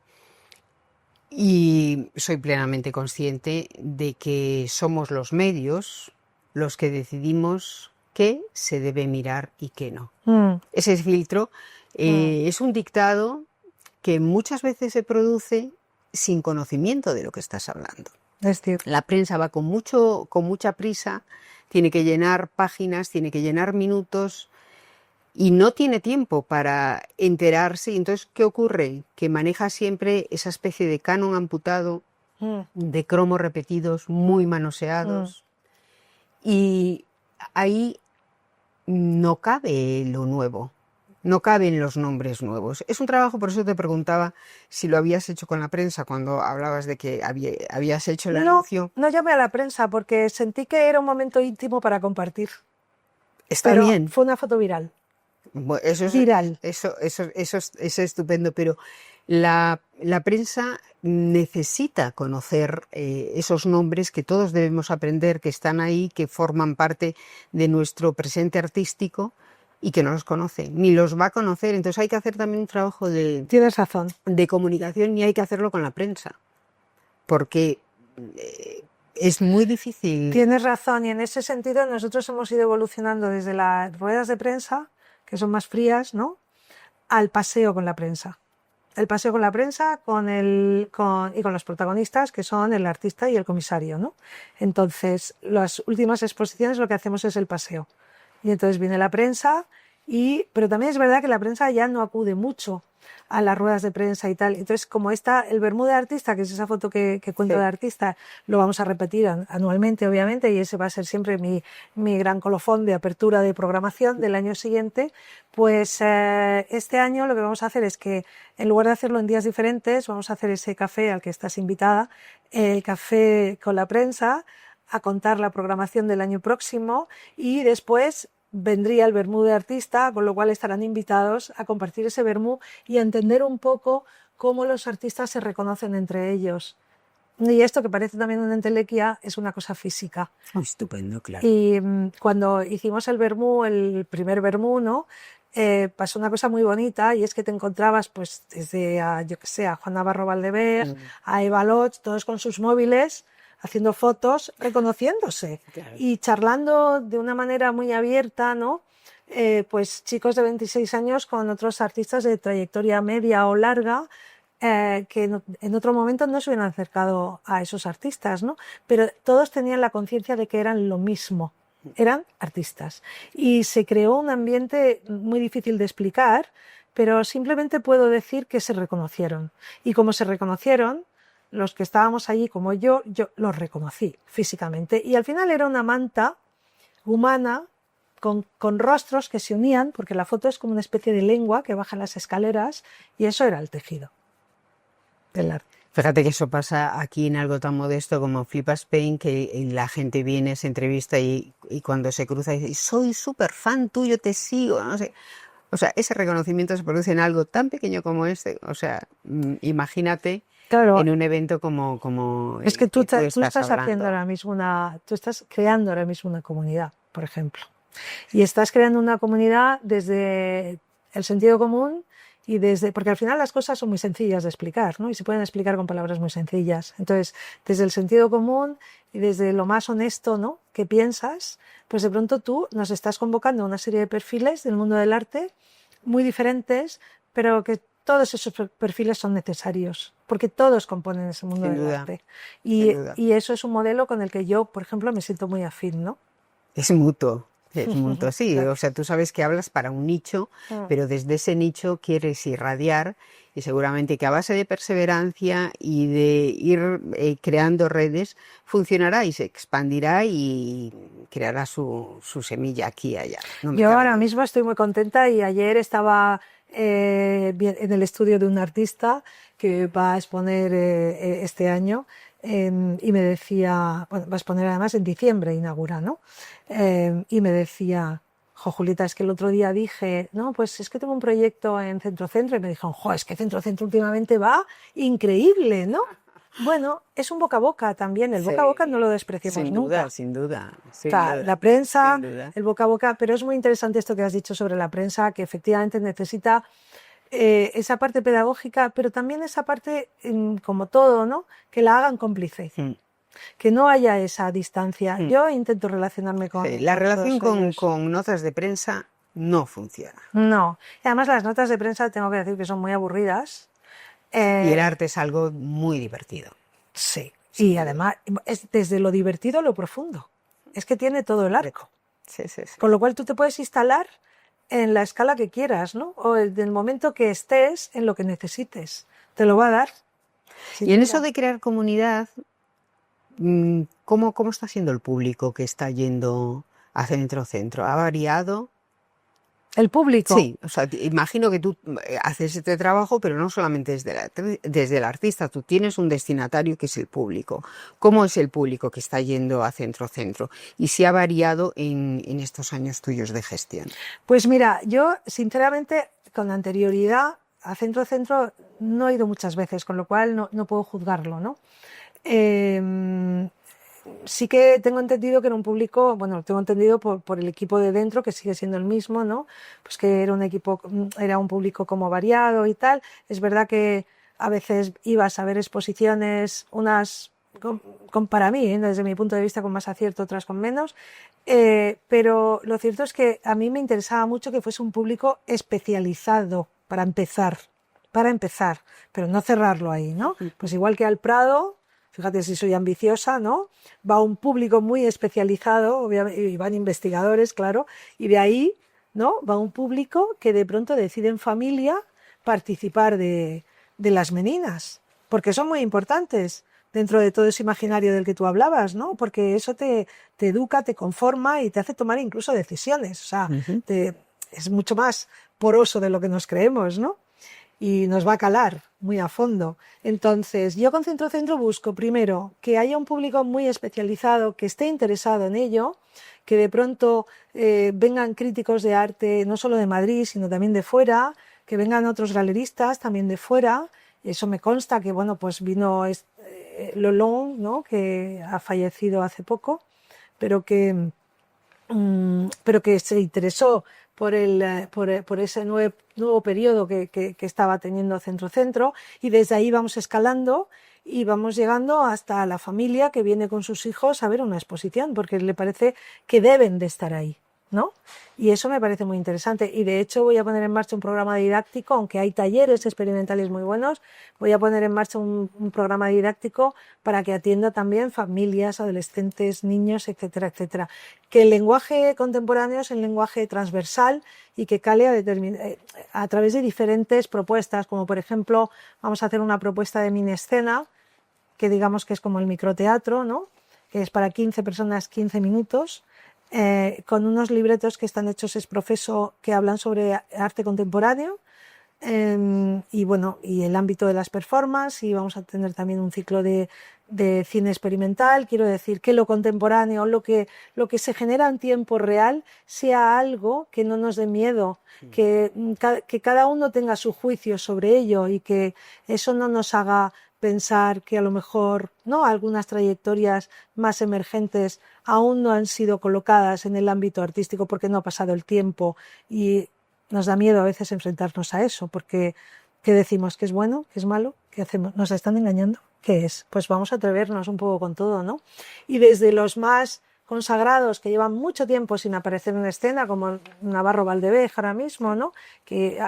Y soy plenamente consciente de que somos los medios los que decidimos qué se debe mirar y qué no. Ese filtro es un dictado que muchas veces se produce sin conocimiento de lo que estás hablando. Es cierto. La prensa va con mucha prisa, tiene que llenar páginas, tiene que llenar minutos y no tiene tiempo para enterarse. Entonces, ¿qué ocurre? Que maneja siempre esa especie de canon amputado, de cromos repetidos, muy manoseados. Y ahí no cabe lo nuevo, no caben los nombres nuevos. Es un trabajo, por eso te preguntaba si lo habías hecho con la prensa cuando hablabas de que habías hecho el anuncio. No llamé a la prensa porque sentí que era un momento íntimo para compartir. Está Pero bien. fue una foto viral. Bueno, eso es Viral. Eso es estupendo, pero la prensa necesita conocer esos nombres que todos debemos aprender, que están ahí, que forman parte de nuestro presente artístico y que no los conoce, ni los va a conocer. Entonces hay que hacer también un trabajo Tienes razón. de comunicación y hay que hacerlo con la prensa, porque es muy difícil. Tienes razón, y en ese sentido nosotros hemos ido evolucionando desde las ruedas de prensa, que son más frías, ¿no?, al paseo con la prensa. El paseo con la prensa y con los protagonistas, que son el artista y el comisario, ¿no? Entonces, las últimas exposiciones lo que hacemos es el paseo. Y entonces viene la prensa, pero también es verdad que la prensa ya no acude mucho a las ruedas de prensa y tal. Entonces, como está el Bermú de artista, que es esa foto que cuento de artista, lo vamos a repetir anualmente, obviamente, y ese va a ser siempre mi gran colofón de apertura de programación del año siguiente. Pues este año lo que vamos a hacer es que, en lugar de hacerlo en días diferentes, vamos a hacer ese café al que estás invitada, el café con la prensa, a contar la programación del año próximo, y después vendría el vermú de artista, con lo cual estarán invitados a compartir ese vermú y a entender un poco cómo los artistas se reconocen entre ellos. Y esto, que parece también una entelequia, es una cosa física. Oh, estupendo, claro. Y cuando hicimos el vermú, el primer vermú, ¿no?, pasó una cosa muy bonita, y es que te encontrabas pues desde a Juan Navarro Valdeber, a Eva Lodge, todos con sus móviles, haciendo fotos, reconociéndose, claro, y charlando de una manera muy abierta, ¿no? Pues chicos de 26 años con otros artistas de trayectoria media o larga, que en otro momento no se hubieran acercado a esos artistas, ¿no? Pero todos tenían la conciencia de que eran lo mismo, eran artistas. Y se creó un ambiente muy difícil de explicar, pero simplemente puedo decir que se reconocieron. Y como se reconocieron, los que estábamos allí, como yo los reconocí físicamente. Y al final era una manta humana con rostros que se unían, porque la foto es como una especie de lengua que baja las escaleras, y eso era el tejido del arte. Fíjate que eso pasa aquí en algo tan modesto como Flip Spain, que la gente viene, se entrevista y cuando se cruza dice: soy súper fan tuyo, te sigo, no sé. O sea, ese reconocimiento se produce en algo tan pequeño como este. O sea, imagínate. Claro, en un evento como es que tú estás hablando. haciendo ahora mismo tú estás creando ahora mismo una comunidad, por ejemplo, y estás creando una comunidad desde el sentido común y porque al final las cosas son muy sencillas de explicar, ¿no? Y se pueden explicar con palabras muy sencillas. Entonces, desde el sentido común y desde lo más honesto, ¿no?, que piensas, pues de pronto tú nos estás convocando a una serie de perfiles del mundo del arte muy diferentes, pero que todos esos perfiles son necesarios, porque todos componen ese mundo del arte. Y eso es un modelo con el que yo, por ejemplo, me siento muy afín, ¿no? Es mutuo, sí. Claro. O sea, tú sabes que hablas para un nicho, pero desde ese nicho quieres irradiar, y seguramente que a base de perseverancia y de ir creando redes, funcionará y se expandirá y creará su semilla aquí y allá. Yo ahora mismo estoy muy contenta, y ayer estaba en el estudio de un artista que va a exponer este año, y me decía, bueno, va a exponer además en diciembre, inaugura, ¿no? Y me decía: jo, Julieta, es que el otro día dije, no, pues es que tengo un proyecto en Centro, y me dijeron: jo, es que Centro últimamente va increíble, ¿no? Bueno, es un boca a boca también, el boca a boca no lo despreciemos nunca. Sin duda. La prensa, el boca a boca, pero es muy interesante esto que has dicho sobre la prensa, que efectivamente necesita esa parte pedagógica, pero también esa parte, como todo, ¿no? Que la hagan cómplice, que no haya esa distancia. Yo intento relacionarme con... Sí, la con relación todos ellos. con notas de prensa no funciona. No. Y además las notas de prensa tengo que decir que son muy aburridas. Y el arte es algo muy divertido. Sí. Y además es desde lo divertido a lo profundo. Es que tiene todo el arco. Sí, sí, sí. Con lo cual tú te puedes instalar en la escala que quieras, ¿no? O en el momento que estés en lo que necesites. Te lo va a dar. Y en eso de crear comunidad, ¿cómo está siendo el público que está yendo a Centro? ¿Ha variado? El público. Sí, o sea, imagino que tú haces este trabajo, pero no solamente desde el artista, tú tienes un destinatario que es el público. ¿Cómo es el público que está yendo a Centro? Y si ha variado en estos años tuyos de gestión. Pues mira, yo sinceramente con anterioridad a Centro no he ido muchas veces, con lo cual no puedo juzgarlo, ¿no? Sí que tengo entendido que era un público, bueno, tengo entendido por el equipo de dentro, que sigue siendo el mismo, ¿no? Pues que era un público como variado y tal. Es verdad que a veces ibas a ver exposiciones, unas para mí, desde mi punto de vista, con más acierto, otras con menos. Pero lo cierto es que a mí me interesaba mucho que fuese un público especializado para empezar, pero no cerrarlo ahí, ¿no? Pues igual que al Prado, fíjate si soy ambiciosa, ¿no? Va un público muy especializado, obviamente, y van investigadores, claro, y de ahí, ¿no? Va un público que de pronto decide en familia participar de las meninas, porque son muy importantes dentro de todo ese imaginario del que tú hablabas, ¿no? Porque eso te educa, te conforma y te hace tomar incluso decisiones. O sea, es mucho más poroso de lo que nos creemos, ¿no? Y nos va a calar muy a fondo. Entonces, yo con Centro busco primero que haya un público muy especializado que esté interesado en ello, que de pronto vengan críticos de arte no solo de Madrid, sino también de fuera, que vengan otros galeristas también de fuera. Eso me consta que, bueno, pues vino Lolón, ¿no? Que ha fallecido hace poco, pero que se interesó por ese nuevo periodo que estaba teniendo Centro, y desde ahí vamos escalando y vamos llegando hasta la familia que viene con sus hijos a ver una exposición porque le parece que deben de estar ahí, ¿no? Y eso me parece muy interesante, y de hecho voy a poner en marcha un programa didáctico, aunque hay talleres experimentales muy buenos, voy a poner en marcha un programa didáctico para que atienda también familias, adolescentes, niños, etcétera, etcétera. Que el lenguaje contemporáneo es el lenguaje transversal y que cale a través de diferentes propuestas, como por ejemplo vamos a hacer una propuesta de mini escena, que digamos que es como el microteatro, ¿no? Que es para 15 personas, 15 minutos, con unos libretos que están hechos ex professo que hablan sobre arte contemporáneo, y bueno, y el ámbito de las performances, y vamos a tener también un ciclo de cine experimental. Quiero decir que lo contemporáneo, lo que se genera en tiempo real, sea algo que no nos dé miedo, que cada uno tenga su juicio sobre ello y que eso no nos haga pensar que a lo mejor no algunas trayectorias más emergentes aún no han sido colocadas en el ámbito artístico porque no ha pasado el tiempo, y nos da miedo a veces enfrentarnos a eso, porque ¿qué decimos? ¿Qué es bueno? ¿Qué es malo? ¿Qué hacemos? ¿Nos están engañando? ¿Qué es? Pues vamos a atrevernos un poco con todo, ¿no? Y desde los más consagrados que llevan mucho tiempo sin aparecer en escena, como Navarro Valdeveja ahora mismo, ¿no? Que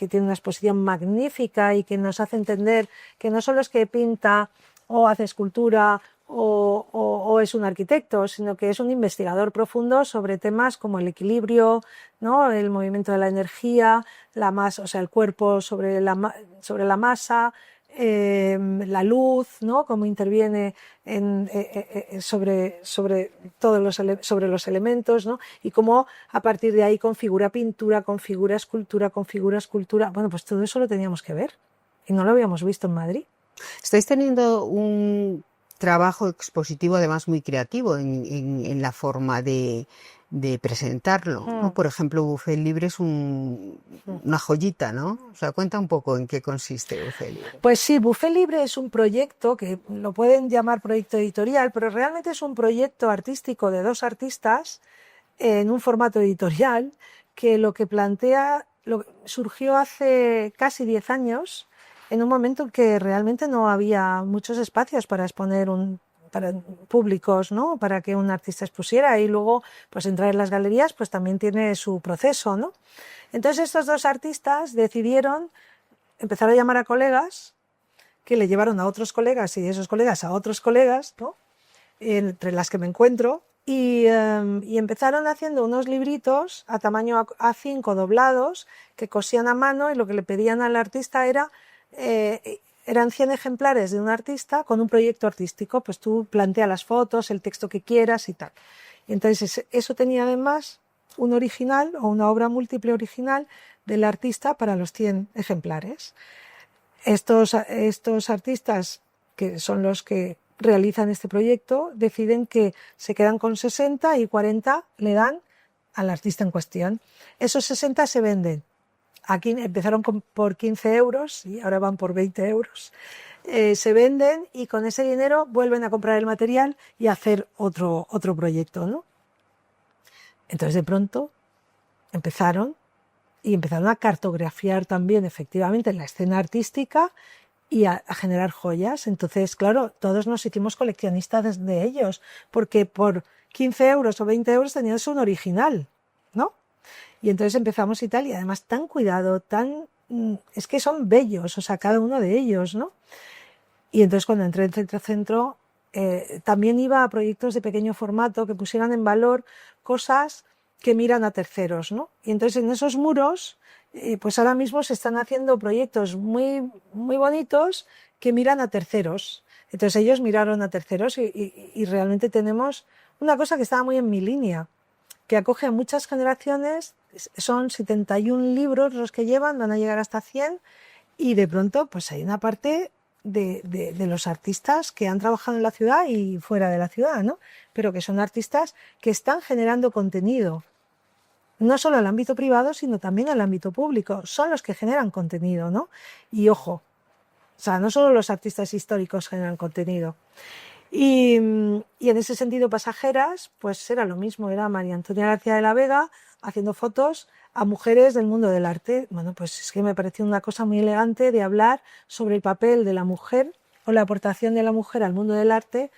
tiene una exposición magnífica y que nos hace entender que no solo es que pinta o hace escultura o es un arquitecto, sino que es un investigador profundo sobre temas como el equilibrio, ¿no? El movimiento de la energía, o sea, el cuerpo sobre la masa, la luz, ¿no? Cómo interviene sobre los elementos, ¿no? Y cómo a partir de ahí configura pintura, configura escultura. Bueno, pues todo eso lo teníamos que ver y no lo habíamos visto en Madrid. Estáis teniendo un trabajo expositivo además muy creativo en la forma de presentarlo, ¿no? Por ejemplo, Buffet Libre es una joyita, ¿no? O sea, cuenta un poco en qué consiste Buffet Libre. Pues sí, Buffet Libre es un proyecto que lo pueden llamar proyecto editorial, pero realmente es un proyecto artístico de dos artistas en un formato editorial que lo que plantea surgió hace casi 10 años, en un momento en que realmente no había muchos espacios para exponer para públicos, ¿no? Para que un artista expusiera, y luego pues entrar en las galerías pues también tiene su proceso, ¿no? Entonces estos dos artistas decidieron empezar a llamar a colegas, que le llevaron a otros colegas y esos colegas a otros colegas, ¿no? Entre las que me encuentro, y empezaron haciendo unos libritos a tamaño A5 doblados que cosían a mano, y lo que le pedían al artista eran 100 ejemplares de un artista con un proyecto artístico. Pues tú planteas las fotos, el texto que quieras y tal. Y entonces eso tenía además un original o una obra múltiple original del artista para los 100 ejemplares. Estos artistas, que son los que realizan este proyecto, deciden que se quedan con 60 y 40 le dan al artista en cuestión. Esos 60 se venden. Aquí empezaron por 15 euros y ahora van por 20 euros. Se venden y con ese dinero vuelven a comprar el material y a hacer otro proyecto, ¿no? Entonces de pronto empezaron a cartografiar también efectivamente la escena artística y a generar joyas. Entonces, claro, todos nos hicimos coleccionistas de ellos, porque por 15 euros o 20 euros tenías un original, ¿no? Y entonces empezamos y tal, y además tan cuidado, es que son bellos, o sea, cada uno de ellos, ¿no? Y entonces cuando entré en Centrocentro, también iba a proyectos de pequeño formato que pusieran en valor cosas que miran a terceros, ¿no? Y entonces en esos muros, pues ahora mismo se están haciendo proyectos muy, muy bonitos que miran a terceros. Entonces ellos miraron a terceros y realmente tenemos una cosa que estaba muy en mi línea, que acoge a muchas generaciones. Son 71 libros los que llevan, van a llegar hasta 100, y de pronto pues hay una parte de los artistas que han trabajado en la ciudad y fuera de la ciudad, ¿no? Pero que son artistas que están generando contenido, no solo al ámbito privado, sino también al ámbito público. Son los que generan contenido, ¿no? Y ojo, o sea, no solo los artistas históricos generan contenido. Y en ese sentido, Pasajeras, pues era lo mismo, era María Antonia García de la Vega haciendo fotos a mujeres del mundo del arte. Bueno, pues es que me pareció una cosa muy elegante de hablar sobre el papel de la mujer o la aportación de la mujer al mundo del arte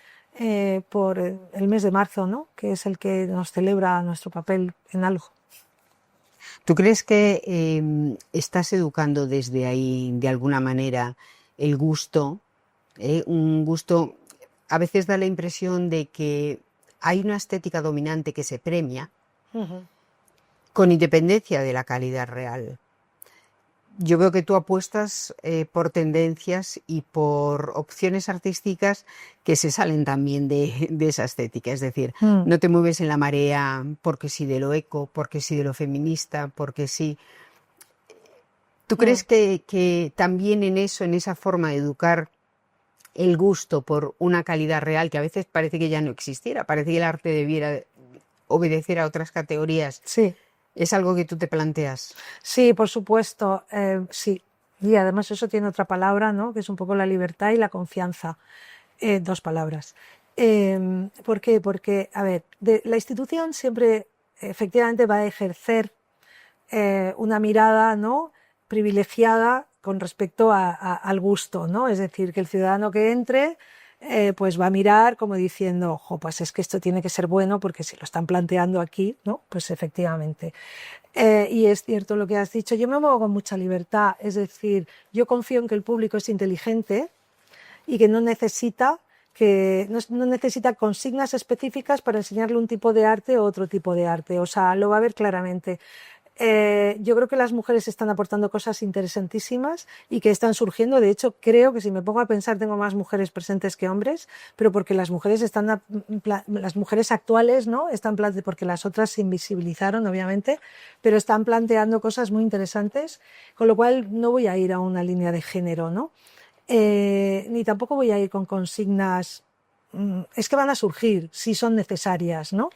por el mes de marzo, ¿no? Que es el que nos celebra nuestro papel en algo. ¿Tú crees que estás educando desde ahí, de alguna manera, el gusto? Un gusto, a veces da la impresión de que hay una estética dominante que se premia, con independencia de la calidad real. Yo veo que tú apuestas por tendencias y por opciones artísticas que se salen también de esa estética. Es decir, no te mueves en la marea porque sí de lo eco, porque sí de lo feminista, porque sí. ¿Tú crees que también en eso, en esa forma de educar el gusto por una calidad real, que a veces parece que ya no existiera, parece que el arte debiera obedecer a otras categorías? Sí. ¿Es algo que tú te planteas? Sí, por supuesto, sí. Y además eso tiene otra palabra, ¿no? Que es un poco la libertad y la confianza. Dos palabras. ¿Por qué? Porque, a ver, la institución siempre efectivamente va a ejercer una mirada, ¿no?, privilegiada con respecto al gusto, ¿no? Es decir, que el ciudadano que entre pues va a mirar como diciendo, ojo, pues es que esto tiene que ser bueno porque si lo están planteando aquí, ¿no? Pues efectivamente. Y es cierto lo que has dicho, yo me muevo con mucha libertad, es decir, yo confío en que el público es inteligente y que no necesita consignas específicas para enseñarle un tipo de arte o otro tipo de arte, o sea, lo va a ver claramente. Yo creo que las mujeres están aportando cosas interesantísimas y que están surgiendo. De hecho, creo que si me pongo a pensar tengo más mujeres presentes que hombres, pero porque las mujeres las mujeres actuales, ¿no?, porque las otras se invisibilizaron, obviamente, pero están planteando cosas muy interesantes, con lo cual no voy a ir a una línea de género, ¿no? Ni tampoco voy a ir con consignas. Es que van a surgir si son necesarias, ¿no?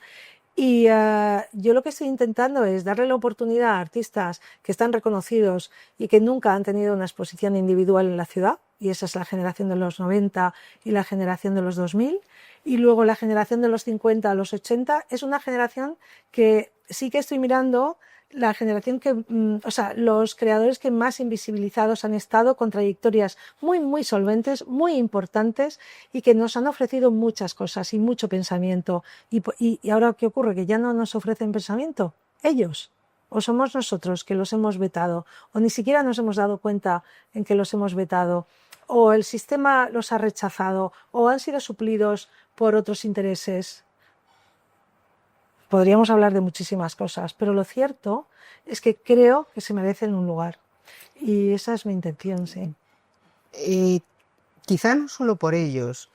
Y yo lo que estoy intentando es darle la oportunidad a artistas que están reconocidos y que nunca han tenido una exposición individual en la ciudad, y esa es la generación de los 90 y la generación de los 2000, y luego la generación de los 50 a los 80 es una generación que sí que estoy mirando la generación que, o sea, los creadores que más invisibilizados han estado, con trayectorias muy, muy solventes, muy importantes y que nos han ofrecido muchas cosas y mucho pensamiento. Y ahora, ¿qué ocurre? ¿Que ya no nos ofrecen pensamiento? Ellos. O somos nosotros que los hemos vetado, o ni siquiera nos hemos dado cuenta en que los hemos vetado, o el sistema los ha rechazado, o han sido suplidos por otros intereses. Podríamos hablar de muchísimas cosas, pero lo cierto es que creo que se merecen un lugar. Y esa es mi intención, sí. Quizá no solo por ellos.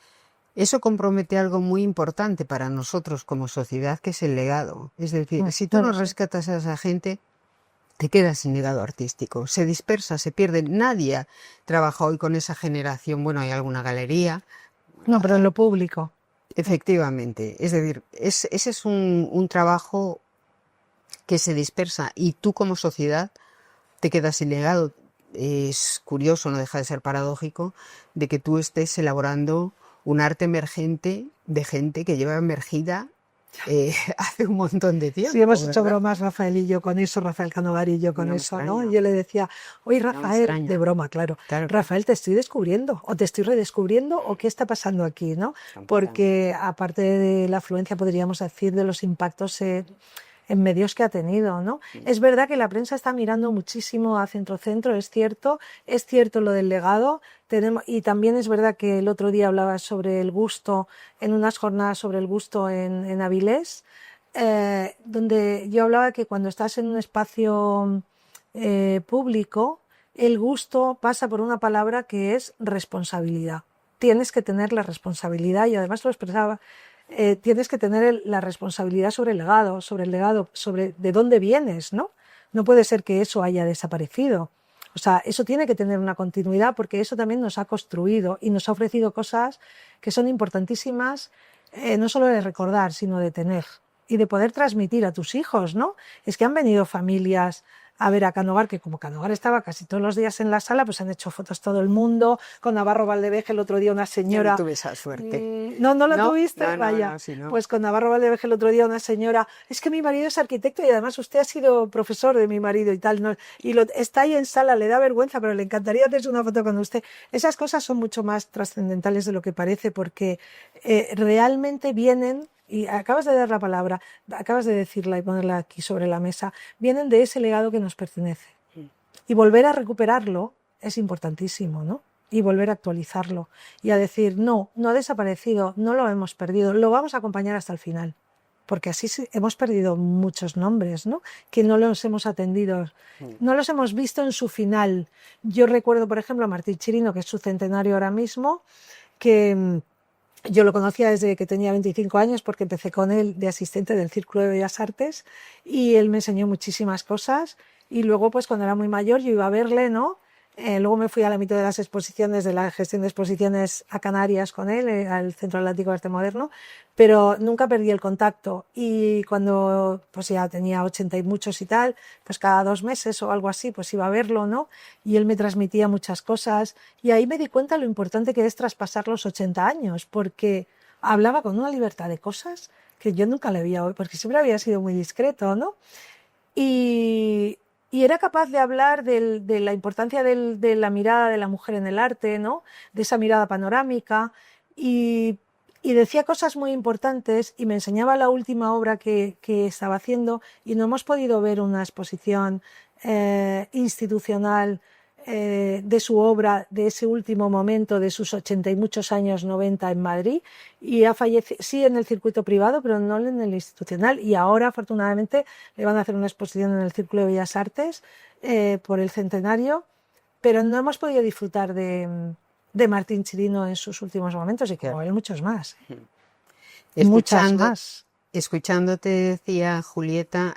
Eso compromete algo muy importante para nosotros como sociedad, que es el legado. Es decir, si tú no rescatas a esa gente, te quedas sin legado artístico. Se dispersa, se pierde. Nadie trabaja hoy con esa generación. Bueno, hay alguna galería. No, pero en lo público. Efectivamente. Es decir, ese es un trabajo que se dispersa y tú como sociedad te quedas sin legado. Es curioso, no deja de ser paradójico, de que tú estés elaborando un arte emergente de gente que lleva emergida hace un montón de tiempo. Sí, hemos hecho ¿verdad? bromas Rafael y yo con eso, Rafael Canogar y yo con No me eso, extraña. ¿no? Y yo le decía, oye No me Rafael, extraña. de broma, claro, Claro. Rafael, te estoy descubriendo, o te estoy redescubriendo, o qué está pasando aquí, ¿no? Porque aparte de la afluencia, podríamos decir, de los impactos en medios que ha tenido, ¿no? Es verdad que la prensa está mirando muchísimo a Centro-Centro, es cierto lo del legado, y también es verdad que el otro día hablaba sobre el gusto, en unas jornadas sobre el gusto en Avilés, donde yo hablaba que cuando estás en un espacio público, el gusto pasa por una palabra que es responsabilidad. Tienes que tener la responsabilidad, y además lo expresaba, tienes que tener la responsabilidad sobre el legado, sobre de dónde vienes, ¿no? No puede ser que eso haya desaparecido. O sea, eso tiene que tener una continuidad, porque eso también nos ha construido y nos ha ofrecido cosas que son importantísimas, no solo de recordar, sino de tener y de poder transmitir a tus hijos, ¿no? Es que han venido familias a ver a Canogar, que como Canogar estaba casi todos los días en la sala, pues han hecho fotos todo el mundo, con Navarro Valdeveje el otro día una señora... Yo no tuve esa suerte. No la No, tuviste, no, vaya. no, sí, no. Pues con Navarro Valdeveje el otro día una señora, es que mi marido es arquitecto y además usted ha sido profesor de mi marido y tal, ¿no? Y está ahí en sala, le da vergüenza, pero le encantaría hacerse una foto con usted. Esas cosas son mucho más trascendentales de lo que parece, porque realmente vienen... Y acabas de dar la palabra, acabas de decirla y ponerla aquí sobre la mesa, vienen de ese legado que nos pertenece. Y volver a recuperarlo es importantísimo, ¿no? Y volver a actualizarlo. Y a decir, no ha desaparecido, no lo hemos perdido, lo vamos a acompañar hasta el final. Porque así hemos perdido muchos nombres, ¿no? Que no los hemos atendido, no los hemos visto en su final. Yo recuerdo, por ejemplo, a Martín Chirino, que es su centenario ahora mismo, que... Yo lo conocía desde que tenía 25 años porque empecé con él de asistente del Círculo de Bellas Artes y él me enseñó muchísimas cosas y luego pues cuando era muy mayor yo iba a verle, ¿no? Luego me fui a la mitad de las exposiciones, de la gestión de exposiciones a Canarias con él, al Centro Atlántico de Arte Moderno, pero nunca perdí el contacto y cuando pues ya tenía 80 y muchos y tal, pues cada 2 meses o algo así pues iba a verlo, ¿no? Y él me transmitía muchas cosas y ahí me di cuenta lo importante que es traspasar los 80 años, porque hablaba con una libertad de cosas que yo nunca le había oído, porque siempre había sido muy discreto, ¿no? Y era capaz de hablar de la importancia de la mirada de la mujer en el arte, ¿no? De esa mirada panorámica y decía cosas muy importantes y me enseñaba la última obra que estaba haciendo y no hemos podido ver una exposición institucional de su obra, de ese último momento de sus 80 y muchos años, 90 en Madrid, y ha fallecido, sí en el circuito privado, pero no en el institucional, y ahora afortunadamente le van a hacer una exposición en el Círculo de Bellas Artes por el centenario, pero no hemos podido disfrutar de Martín Chirino en sus últimos momentos, y como él muchos más. Muchas más. Escuchándote decía Julieta,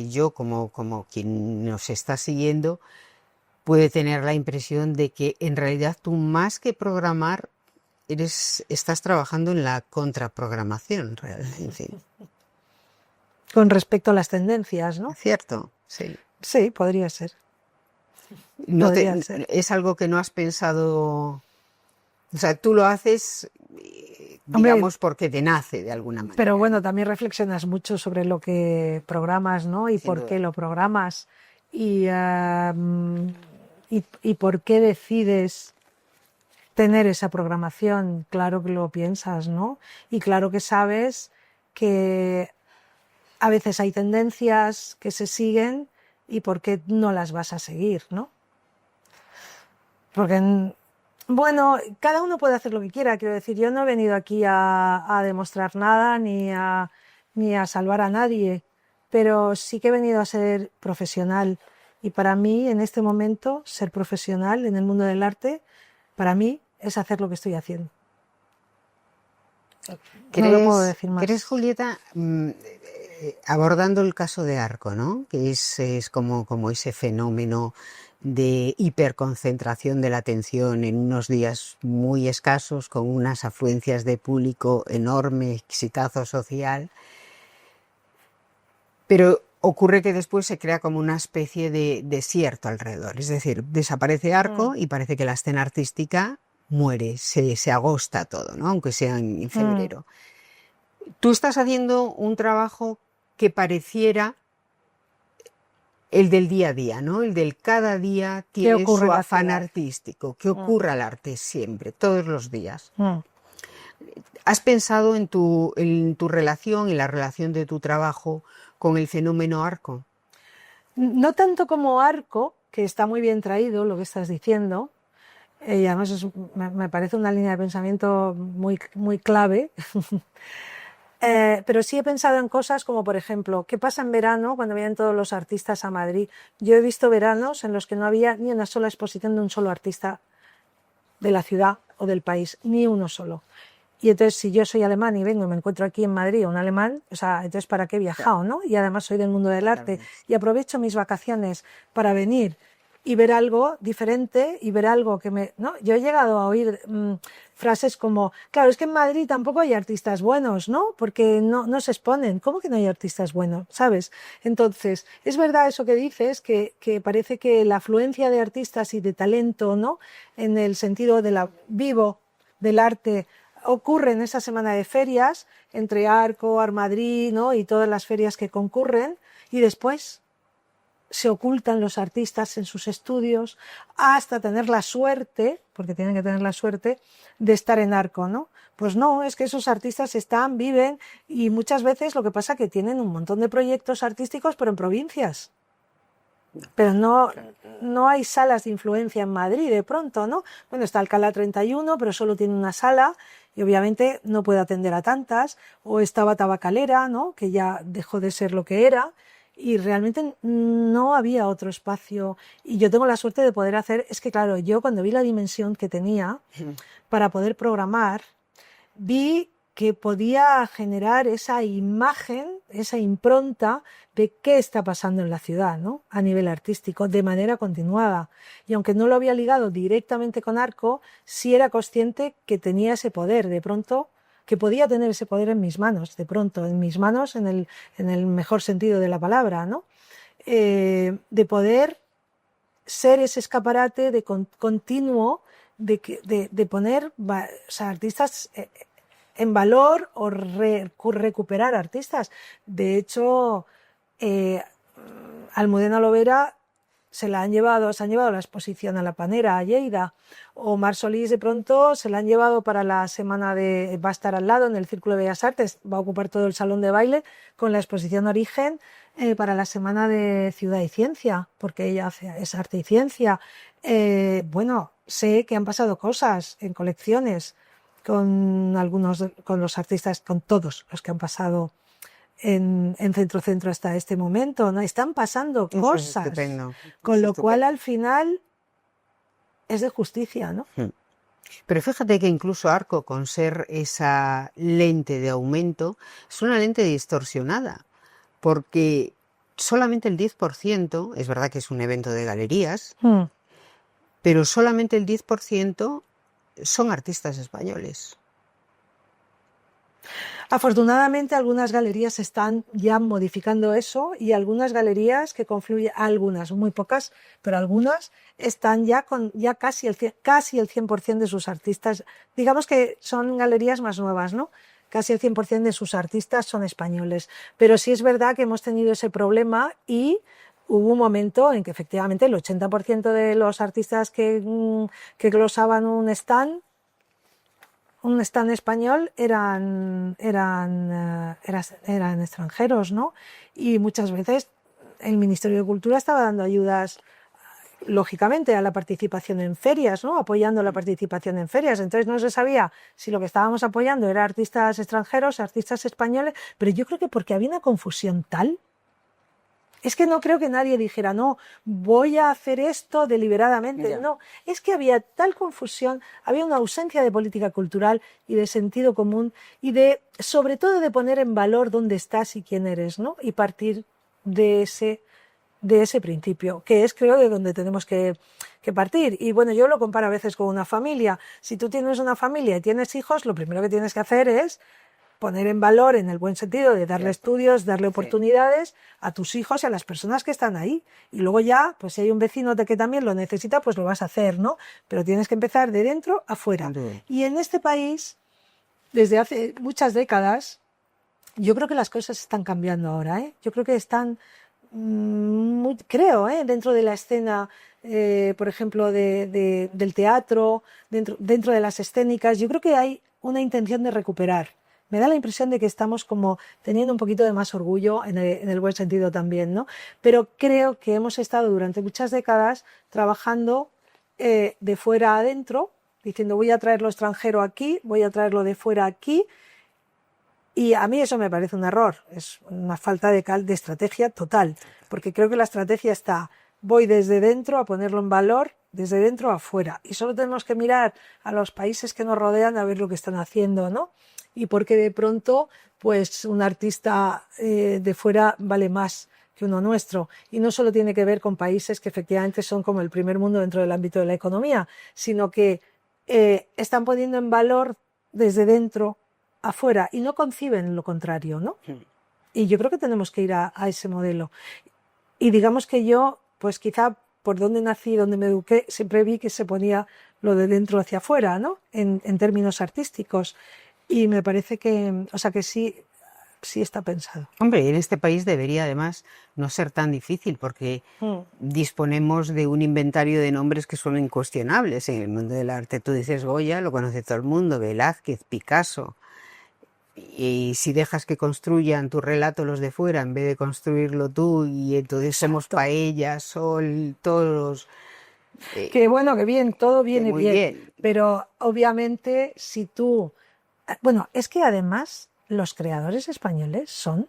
yo como quien nos está siguiendo, puede tener la impresión de que en realidad tú más que programar estás trabajando en la contraprogramación, en fin. Con respecto a las tendencias, ¿no? Cierto, sí. Sí, podría ser. Podría ser. Es algo que no has pensado, o sea, tú lo haces digamos, porque te nace de alguna manera. Pero bueno, también reflexionas mucho sobre lo que programas, ¿no? Y Sin por duda. qué lo programas y por qué decides tener esa programación. Claro que lo piensas, ¿no? Y claro que sabes que a veces hay tendencias que se siguen y por qué no las vas a seguir, ¿no? Porque, bueno, cada uno puede hacer lo que quiera. Quiero decir, yo no he venido aquí a demostrar nada ni a salvar a nadie, pero sí que he venido a ser profesional. Y para mí, en este momento, ser profesional en el mundo del arte, para mí, es hacer lo que estoy haciendo. No lo puedo decir más. ¿Crees, Julieta, abordando el caso de Arco, ¿no? Que es como ese fenómeno de hiperconcentración de la atención en unos días muy escasos, con unas afluencias de público enorme, exitazo social, pero ocurre que después se crea como una especie de desierto alrededor, es decir, desaparece Arco y parece que la escena artística muere, se agosta todo, ¿no? Aunque sea en febrero. Tú estás haciendo un trabajo que pareciera el del día a día, ¿no? El del cada día tiene su afán artístico. ¿Qué ocurre al arte siempre, todos los días? ¿Has pensado en tu relación y la relación de tu trabajo con el fenómeno Arco? No tanto como Arco, que está muy bien traído lo que estás diciendo, y además me parece una línea de pensamiento muy, muy clave. Pero sí he pensado en cosas como, por ejemplo, ¿qué pasa en verano cuando vienen todos los artistas a Madrid? Yo he visto veranos en los que no había ni una sola exposición de un solo artista de la ciudad o del país, ni uno solo. Y entonces, si yo soy alemán y vengo y me encuentro aquí en Madrid un alemán, o sea, entonces ¿para qué he viajado, no? Y además soy del mundo del arte y aprovecho mis vacaciones para venir y ver algo diferente y ver algo que me... ¿no? Yo he llegado a oír frases como, claro, es que en Madrid tampoco hay artistas buenos, ¿no? Porque no se exponen. ¿Cómo que no hay artistas buenos? ¿Sabes? Entonces, es verdad eso que dices, que parece que la afluencia de artistas y de talento, ¿no? En el sentido de la vivo del arte ocurre en esa semana de ferias, entre Arco, Armadrid, ¿no? Y todas las ferias que concurren, y después se ocultan los artistas en sus estudios hasta tener la suerte, porque tienen que tener la suerte, de estar en Arco, ¿no? Pues no, es que esos artistas viven, y muchas veces lo que pasa es que tienen un montón de proyectos artísticos, pero en provincias. Pero no hay salas de influencia en Madrid de pronto, ¿no? Bueno, está Alcalá 31, pero solo tiene una sala y obviamente no puede atender a tantas. O estaba Tabacalera, ¿no? Que ya dejó de ser lo que era y realmente no había otro espacio. Y yo tengo la suerte de poder hacer, es que claro, yo cuando vi la dimensión que tenía para poder programar, vi que podía generar esa imagen, esa impronta de qué está pasando en la ciudad, ¿no? A nivel artístico, de manera continuada. Y aunque no lo había ligado directamente con Arco, sí era consciente que tenía ese poder, de pronto, que podía tener ese poder en mis manos, de pronto, en mis manos, en el mejor sentido de la palabra, ¿no? De poder ser ese escaparate de continuo, de poner artistas en valor o recuperar artistas. De hecho, Almudena Lobera se han llevado la exposición a La Panera, a Lleida, o Mar Solís de pronto se la han llevado para la semana va a estar al lado en el Círculo de Bellas Artes, va a ocupar todo el salón de baile con la exposición Origen para la semana de Ciudad y Ciencia, porque ella es arte y ciencia. Bueno, sé que han pasado cosas en colecciones con los artistas, con todos los que han pasado en Centro hasta este momento, ¿no? Están pasando cosas, con lo cual al final es de justicia, ¿no? Pero fíjate que incluso Arco, con ser esa lente de aumento, es una lente distorsionada, porque solamente el 10%, es verdad que es un evento de galerías, pero solamente el 10% son artistas españoles. Afortunadamente, algunas galerías están ya modificando eso y algunas galerías que confluyen, algunas, muy pocas, pero algunas están ya con ya casi el 100% de sus artistas. Digamos que son galerías más nuevas, ¿no? Casi el 100% de sus artistas son españoles. Pero sí es verdad que hemos tenido ese problema y hubo un momento en que efectivamente el 80% de los artistas que glosaban un stand español eran extranjeros, ¿no? Y muchas veces el Ministerio de Cultura estaba dando ayudas, lógicamente, a la participación en ferias, ¿no? Apoyando la participación en ferias. Entonces no se sabía si lo que estábamos apoyando era artistas extranjeros, artistas españoles, pero yo creo que porque había una confusión tal. Es que no creo que nadie dijera, no, voy a hacer esto deliberadamente. Ya. No, es que había tal confusión, había una ausencia de política cultural y de sentido común y sobre todo, de poner en valor dónde estás y quién eres, ¿no? Y partir de ese principio, que es, creo, de donde tenemos que partir. Y bueno, yo lo comparo a veces con una familia. Si tú tienes una familia y tienes hijos, lo primero que tienes que hacer es poner en valor, en el buen sentido de darle estudios, darle oportunidades a tus hijos y a las personas que están ahí. Y luego ya, pues si hay un vecino que también lo necesita, pues lo vas a hacer, ¿no? Pero tienes que empezar de dentro a fuera. Y en este país, desde hace muchas décadas, yo creo que las cosas están cambiando ahora, ¿eh? Yo creo que están, creo, dentro de la escena, por ejemplo, del teatro, dentro de las escénicas, yo creo que hay una intención de recuperar. Me da la impresión de que estamos como teniendo un poquito de más orgullo, en el buen sentido también, ¿no? Pero creo que hemos estado durante muchas décadas trabajando de fuera a adentro, diciendo voy a traer lo extranjero aquí, voy a traerlo de fuera aquí, y a mí eso me parece un error, es una falta de estrategia total, porque creo que la estrategia está, voy desde dentro a ponerlo en valor, desde dentro a fuera, y solo tenemos que mirar a los países que nos rodean a ver lo que están haciendo, ¿no? Y porque de pronto, pues un artista de fuera vale más que uno nuestro. Y no solo tiene que ver con países que efectivamente son como el primer mundo dentro del ámbito de la economía, sino que están poniendo en valor desde dentro afuera y no conciben lo contrario, ¿no? Y yo creo que tenemos que ir a ese modelo. Y digamos que yo, pues quizá por donde nací, donde me eduqué, siempre vi que se ponía lo de dentro hacia afuera, ¿no? En términos artísticos. Y me parece que, o sea, que sí está pensado. Hombre, en este país debería además no ser tan difícil porque disponemos de un inventario de nombres que son incuestionables en el mundo del arte. Tú dices Goya, lo conoce todo el mundo, Velázquez, Picasso. Y si dejas que construyan tu relato los de fuera en vez de construirlo tú, y entonces somos Paella, Sol, todos Que bueno, que bien, todo viene muy bien. Pero obviamente si tú... Bueno, es que además los creadores españoles son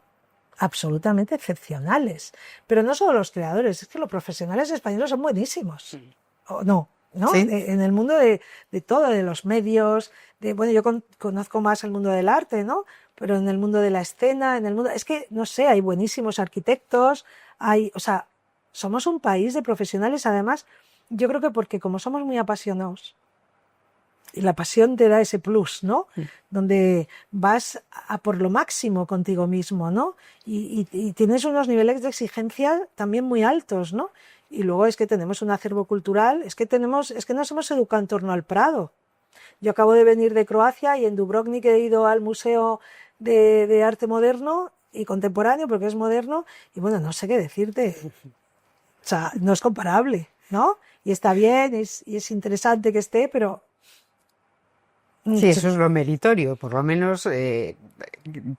absolutamente excepcionales. Pero no solo los creadores, es que los profesionales españoles son buenísimos. ¿O no? ¿No? ¿Sí? En el mundo de todo, de los medios, bueno, yo conozco más el mundo del arte, ¿no? Pero en el mundo de la escena, es que, no sé, hay buenísimos arquitectos, o sea, somos un país de profesionales, además, yo creo que porque como somos muy apasionados, y la pasión te da ese plus, ¿no? Donde vas a por lo máximo contigo mismo, ¿no? Y tienes unos niveles de exigencia también muy altos, ¿no? Y luego es que tenemos un acervo cultural, es que nos hemos educado en torno al Prado. Yo acabo de venir de Croacia y en Dubrovnik he ido al Museo de Arte Moderno y Contemporáneo, porque es moderno, y bueno, no sé qué decirte. O sea, no es comparable, ¿no? Y está bien, y es interesante que esté, pero... Sí, eso es lo meritorio, por lo menos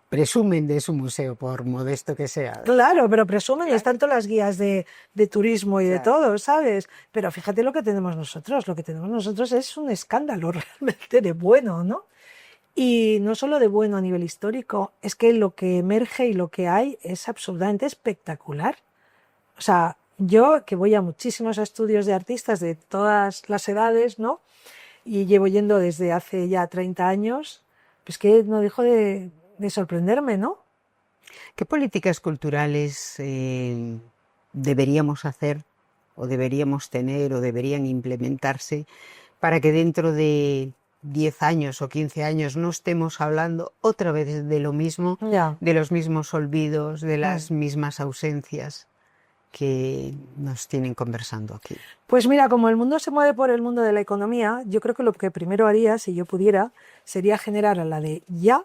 presumen de su museo, por modesto que sea. Claro, pero presumen, y están todas las guías de turismo y de todo, ¿sabes? Pero fíjate lo que tenemos nosotros. Lo que tenemos nosotros es un escándalo realmente de bueno, ¿no? Y no solo de bueno a nivel histórico, es que lo que emerge y lo que hay es absolutamente espectacular. O sea, yo que voy a muchísimos estudios de artistas de todas las edades, ¿no? Y llevo yendo desde hace ya 30 años, pues que no dejo de sorprenderme, ¿no? ¿Qué políticas culturales deberíamos hacer o deberíamos tener o deberían implementarse para que dentro de 10 años o 15 años no estemos hablando otra vez de lo mismo, Ya. de los mismos olvidos, de las mismas ausencias que nos tienen conversando aquí. Pues mira, como el mundo se mueve por el mundo de la economía, yo creo que lo que primero haría, si yo pudiera, sería generar a la de ya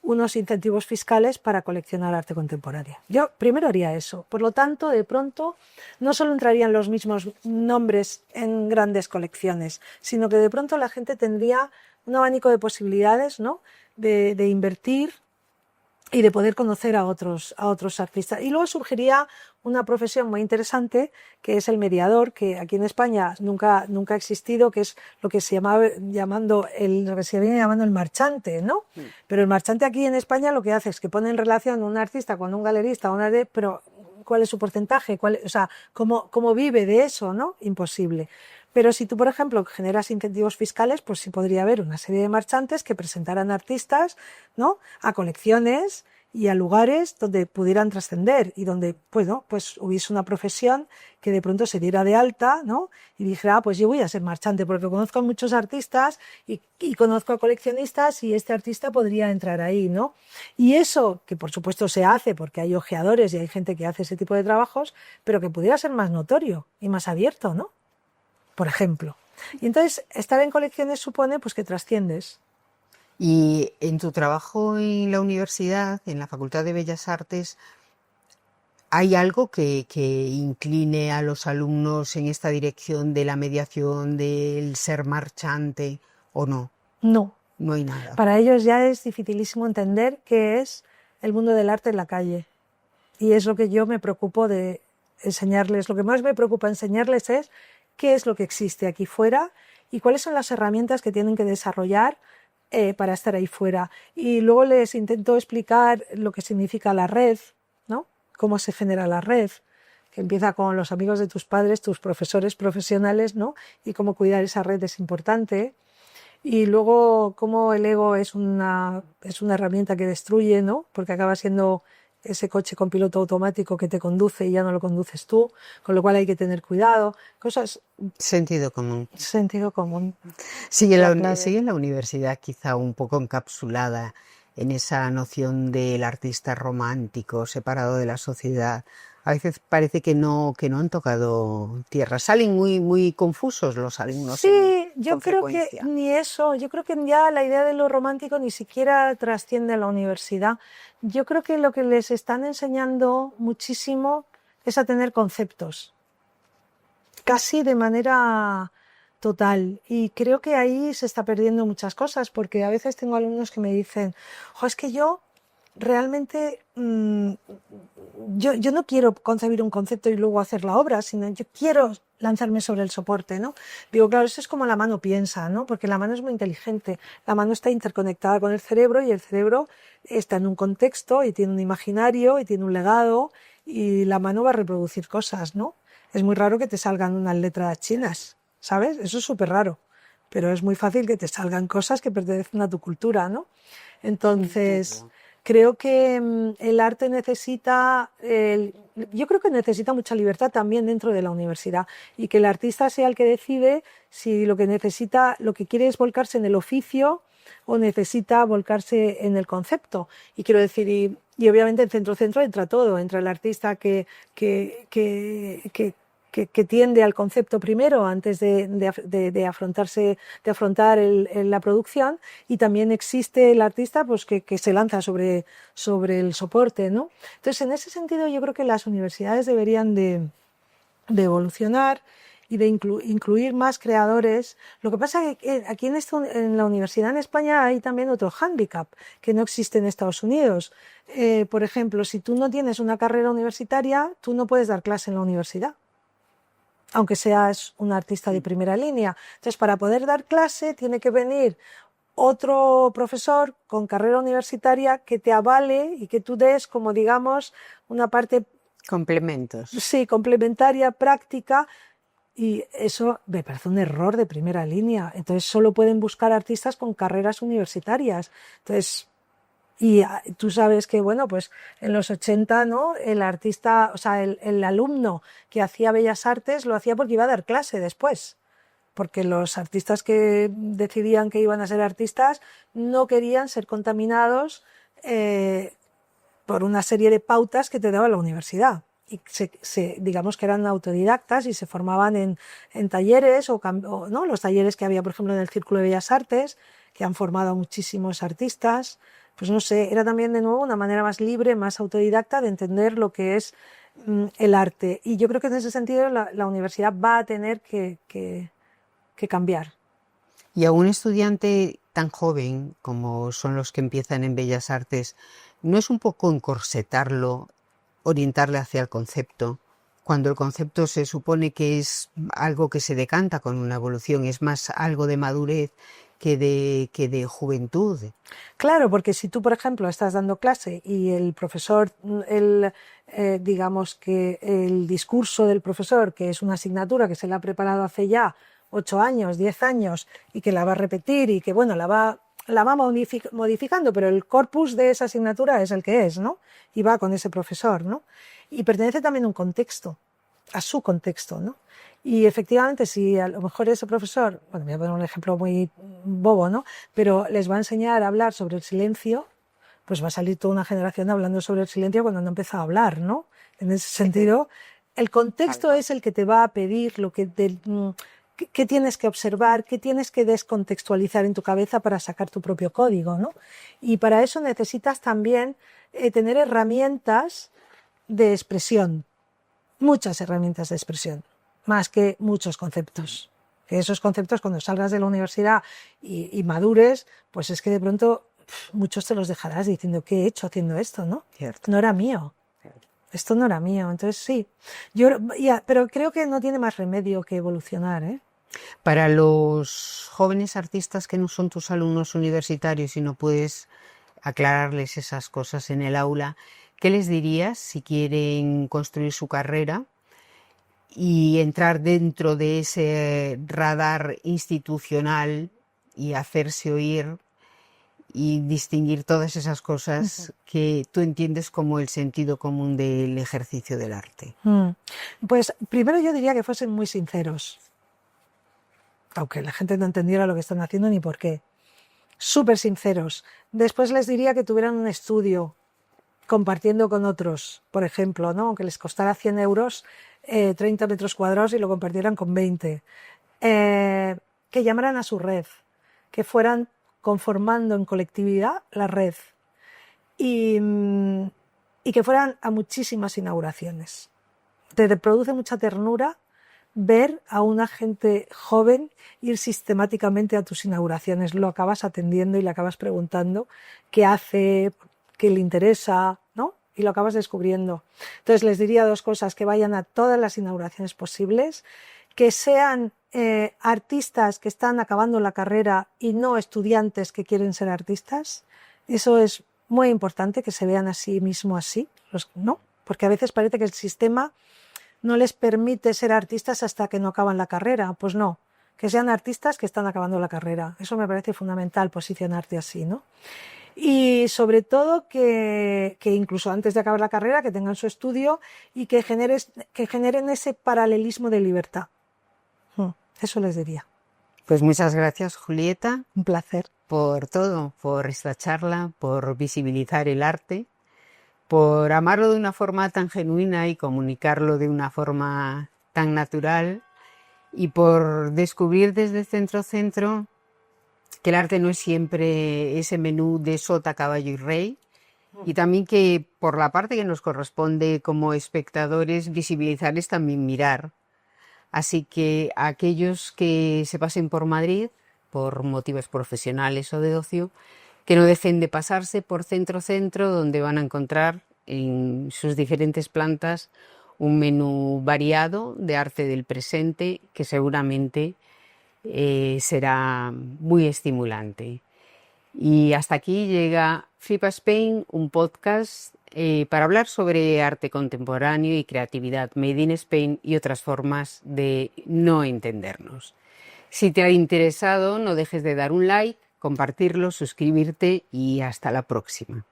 unos incentivos fiscales para coleccionar arte contemporánea. Yo primero haría eso. Por lo tanto, de pronto, no solo entrarían los mismos nombres en grandes colecciones, sino que de pronto la gente tendría un abanico de posibilidades, ¿no?, de invertir y de poder conocer a otros artistas. Y luego surgiría una profesión muy interesante, que es el mediador, que aquí en España nunca ha existido, que es lo que se viene llamando el marchante, ¿no? Pero el marchante aquí en España lo que hace es que pone en relación un artista con un galerista, pero ¿cuál es su porcentaje? O sea, ¿cómo vive de eso, no? Imposible. Pero si tú, por ejemplo, generas incentivos fiscales, pues sí podría haber una serie de marchantes que presentaran artistas, ¿no?, a colecciones y a lugares donde pudieran trascender y donde, pues hubiese una profesión que de pronto se diera de alta, ¿no?, y dijera, pues yo voy a ser marchante porque conozco a muchos artistas y conozco a coleccionistas y este artista podría entrar ahí, ¿no? Y eso, que por supuesto se hace porque hay ojeadores y hay gente que hace ese tipo de trabajos, pero que pudiera ser más notorio y más abierto, ¿no?, por ejemplo. Y entonces estar en colecciones supone pues que trasciendes. Y en tu trabajo en la universidad, en la Facultad de Bellas Artes, ¿hay algo que incline a los alumnos en esta dirección de la mediación, del ser marchante o no? No. No hay nada. Para ellos ya es dificilísimo entender qué es el mundo del arte en la calle. Y es lo que yo me preocupo de enseñarles. Lo que más me preocupa enseñarles es qué es lo que existe aquí fuera y cuáles son las herramientas que tienen que desarrollar para estar ahí fuera. Y luego les intento explicar lo que significa la red, ¿no?, cómo se genera la red, que empieza con los amigos de tus padres, tus profesores profesionales, ¿no?, y cómo cuidar esa red es importante. Y luego cómo el ego es una herramienta que destruye, ¿no?, porque acaba siendo ese coche con piloto automático que te conduce y ya no lo conduces tú, con lo cual hay que tener cuidado. Cosas... Sentido común. Sentido común. Sigue la universidad quizá un poco encapsulada en esa noción del artista romántico, separado de la sociedad. A veces parece que no han tocado tierra. Salen muy confusos los alumnos. Sí, yo creo que ni eso. Yo creo que ya la idea de lo romántico ni siquiera trasciende a la universidad. Yo creo que lo que les están enseñando muchísimo es a tener conceptos, casi de manera total. Y creo que ahí se está perdiendo muchas cosas, porque a veces tengo alumnos que me dicen, es que yo realmente yo no quiero concebir un concepto y luego hacer la obra, sino yo quiero lanzarme sobre el soporte, ¿no? Digo, claro, eso es como la mano piensa, ¿no? Porque la mano es muy inteligente, la mano está interconectada con el cerebro y el cerebro está en un contexto y tiene un imaginario y tiene un legado y la mano va a reproducir cosas, ¿no? Es muy raro que te salgan unas letras chinas, ¿sabes? Eso es súper raro, pero es muy fácil que te salgan cosas que pertenecen a tu cultura, ¿no? Entonces... Creo que el arte yo creo que necesita mucha libertad también dentro de la universidad y que el artista sea el que decide si lo que quiere es volcarse en el oficio o necesita volcarse en el concepto. Y quiero decir, y obviamente en centro entra todo, entra el artista que tiende al concepto primero antes de afrontar la producción, y también existe el artista pues que se lanza sobre el soporte, ¿no? Entonces, en ese sentido, yo creo que las universidades deberían de evolucionar y de incluir más creadores. Lo que pasa es que aquí en la universidad en España hay también otro hándicap que no existe en Estados Unidos. Por ejemplo, si tú no tienes una carrera universitaria, tú no puedes dar clase en la universidad, aunque seas un artista de primera línea. Entonces, para poder dar clase tiene que venir otro profesor con carrera universitaria que te avale y que tú des como, digamos, una parte... Complementos. Sí, complementaria, práctica, y eso me parece un error de primera línea. Entonces, solo pueden buscar artistas con carreras universitarias. Entonces... Y tú sabes que, bueno, pues en los 80, ¿no?, el artista, o sea, el alumno que hacía Bellas Artes lo hacía porque iba a dar clase después. porque los artistas que decidían que iban a ser artistas no querían ser contaminados por una serie de pautas que te daba la universidad. Y digamos que eran autodidactas y se formaban en talleres o ¿no? Los talleres que había, por ejemplo, en el Círculo de Bellas Artes, que han formado a muchísimos artistas. Pues no sé, era también de nuevo una manera más libre, más autodidacta de entender lo que es el arte. Y yo creo que en ese sentido la universidad va a tener que cambiar. Y a un estudiante tan joven como son los que empiezan en Bellas Artes, ¿no es un poco encorsetarlo, orientarle hacia el concepto, cuando el concepto se supone que es algo que se decanta con una evolución, es más algo de madurez que de juventud? Claro, porque si tú, por ejemplo, estás dando clase y el profesor, digamos que el discurso del profesor, que es una asignatura que se le ha preparado hace ya 8 años, 10 años, y que la va a repetir y que, bueno, la va modificando, pero el corpus de esa asignatura es el que es, ¿no? Y va con ese profesor, ¿no? Y pertenece también a un contexto, a su contexto, ¿no? Y efectivamente, si a lo mejor ese profesor, bueno, voy a poner un ejemplo muy bobo, ¿no? Pero les va a enseñar a hablar sobre el silencio, pues va a salir toda una generación hablando sobre el silencio cuando no ha empezado a hablar, ¿no? En ese sentido, el contexto es el que te va a pedir lo que qué tienes que observar, qué tienes que descontextualizar en tu cabeza para sacar tu propio código, ¿no? Y para eso necesitas también tener herramientas de expresión, muchas herramientas de expresión, más que muchos conceptos. Que esos conceptos, cuando salgas de la universidad y madures, pues es que de pronto muchos te los dejarás diciendo, ¿qué he hecho haciendo esto, no? Cierto. No era mío. Esto no era mío. Entonces sí, pero creo que no tiene más remedio que evolucionar, ¿eh? Para los jóvenes artistas que no son tus alumnos universitarios y no puedes aclararles esas cosas en el aula, ¿qué les dirías si quieren construir su carrera y entrar dentro de ese radar institucional y hacerse oír y distinguir todas esas cosas que tú entiendes como el sentido común del ejercicio del arte? Pues primero yo diría que fuesen muy sinceros, aunque la gente no entendiera lo que están haciendo ni por qué. Súper sinceros. Después les diría que tuvieran un estudio compartiendo con otros, por ejemplo, ¿no? Aunque les costara 100 euros, 30 metros cuadrados y lo compartieran con 20. Que llamaran a su red, que fueran conformando en colectividad la red y que fueran a muchísimas inauguraciones. Te produce mucha ternura ver a una gente joven ir sistemáticamente a tus inauguraciones. Lo acabas atendiendo y le acabas preguntando qué hace, qué le interesa, ¿no? Y lo acabas descubriendo. Entonces les diría 2 cosas: que vayan a todas las inauguraciones posibles, que sean artistas que están acabando la carrera y no estudiantes que quieren ser artistas. Eso es muy importante, que se vean a sí mismo así, ¿no? Porque a veces parece que el sistema no les permite ser artistas hasta que no acaban la carrera. Pues no, que sean artistas que están acabando la carrera. Eso me parece fundamental, posicionarte así, ¿no? Y sobre todo que incluso antes de acabar la carrera, que tengan su estudio y que generen ese paralelismo de libertad. Eso les diría. Pues muchas gracias, Julieta. Un placer. Por todo, por esta charla, por visibilizar el arte, por amarlo de una forma tan genuina y comunicarlo de una forma tan natural, y por descubrir desde Centro Centro que el arte no es siempre ese menú de sota, caballo y rey, y también que por la parte que nos corresponde como espectadores visibilizar es también mirar. Así que a aquellos que se pasen por Madrid por motivos profesionales o de ocio, que no dejen de pasarse por Centro Centro, donde van a encontrar en sus diferentes plantas un menú variado de arte del presente que seguramente será muy estimulante. Y hasta aquí llega Flipa Spain, un podcast para hablar sobre arte contemporáneo y creatividad made in Spain y otras formas de no entendernos. Si te ha interesado, no dejes de dar un like, compartirlo, suscribirte y hasta la próxima.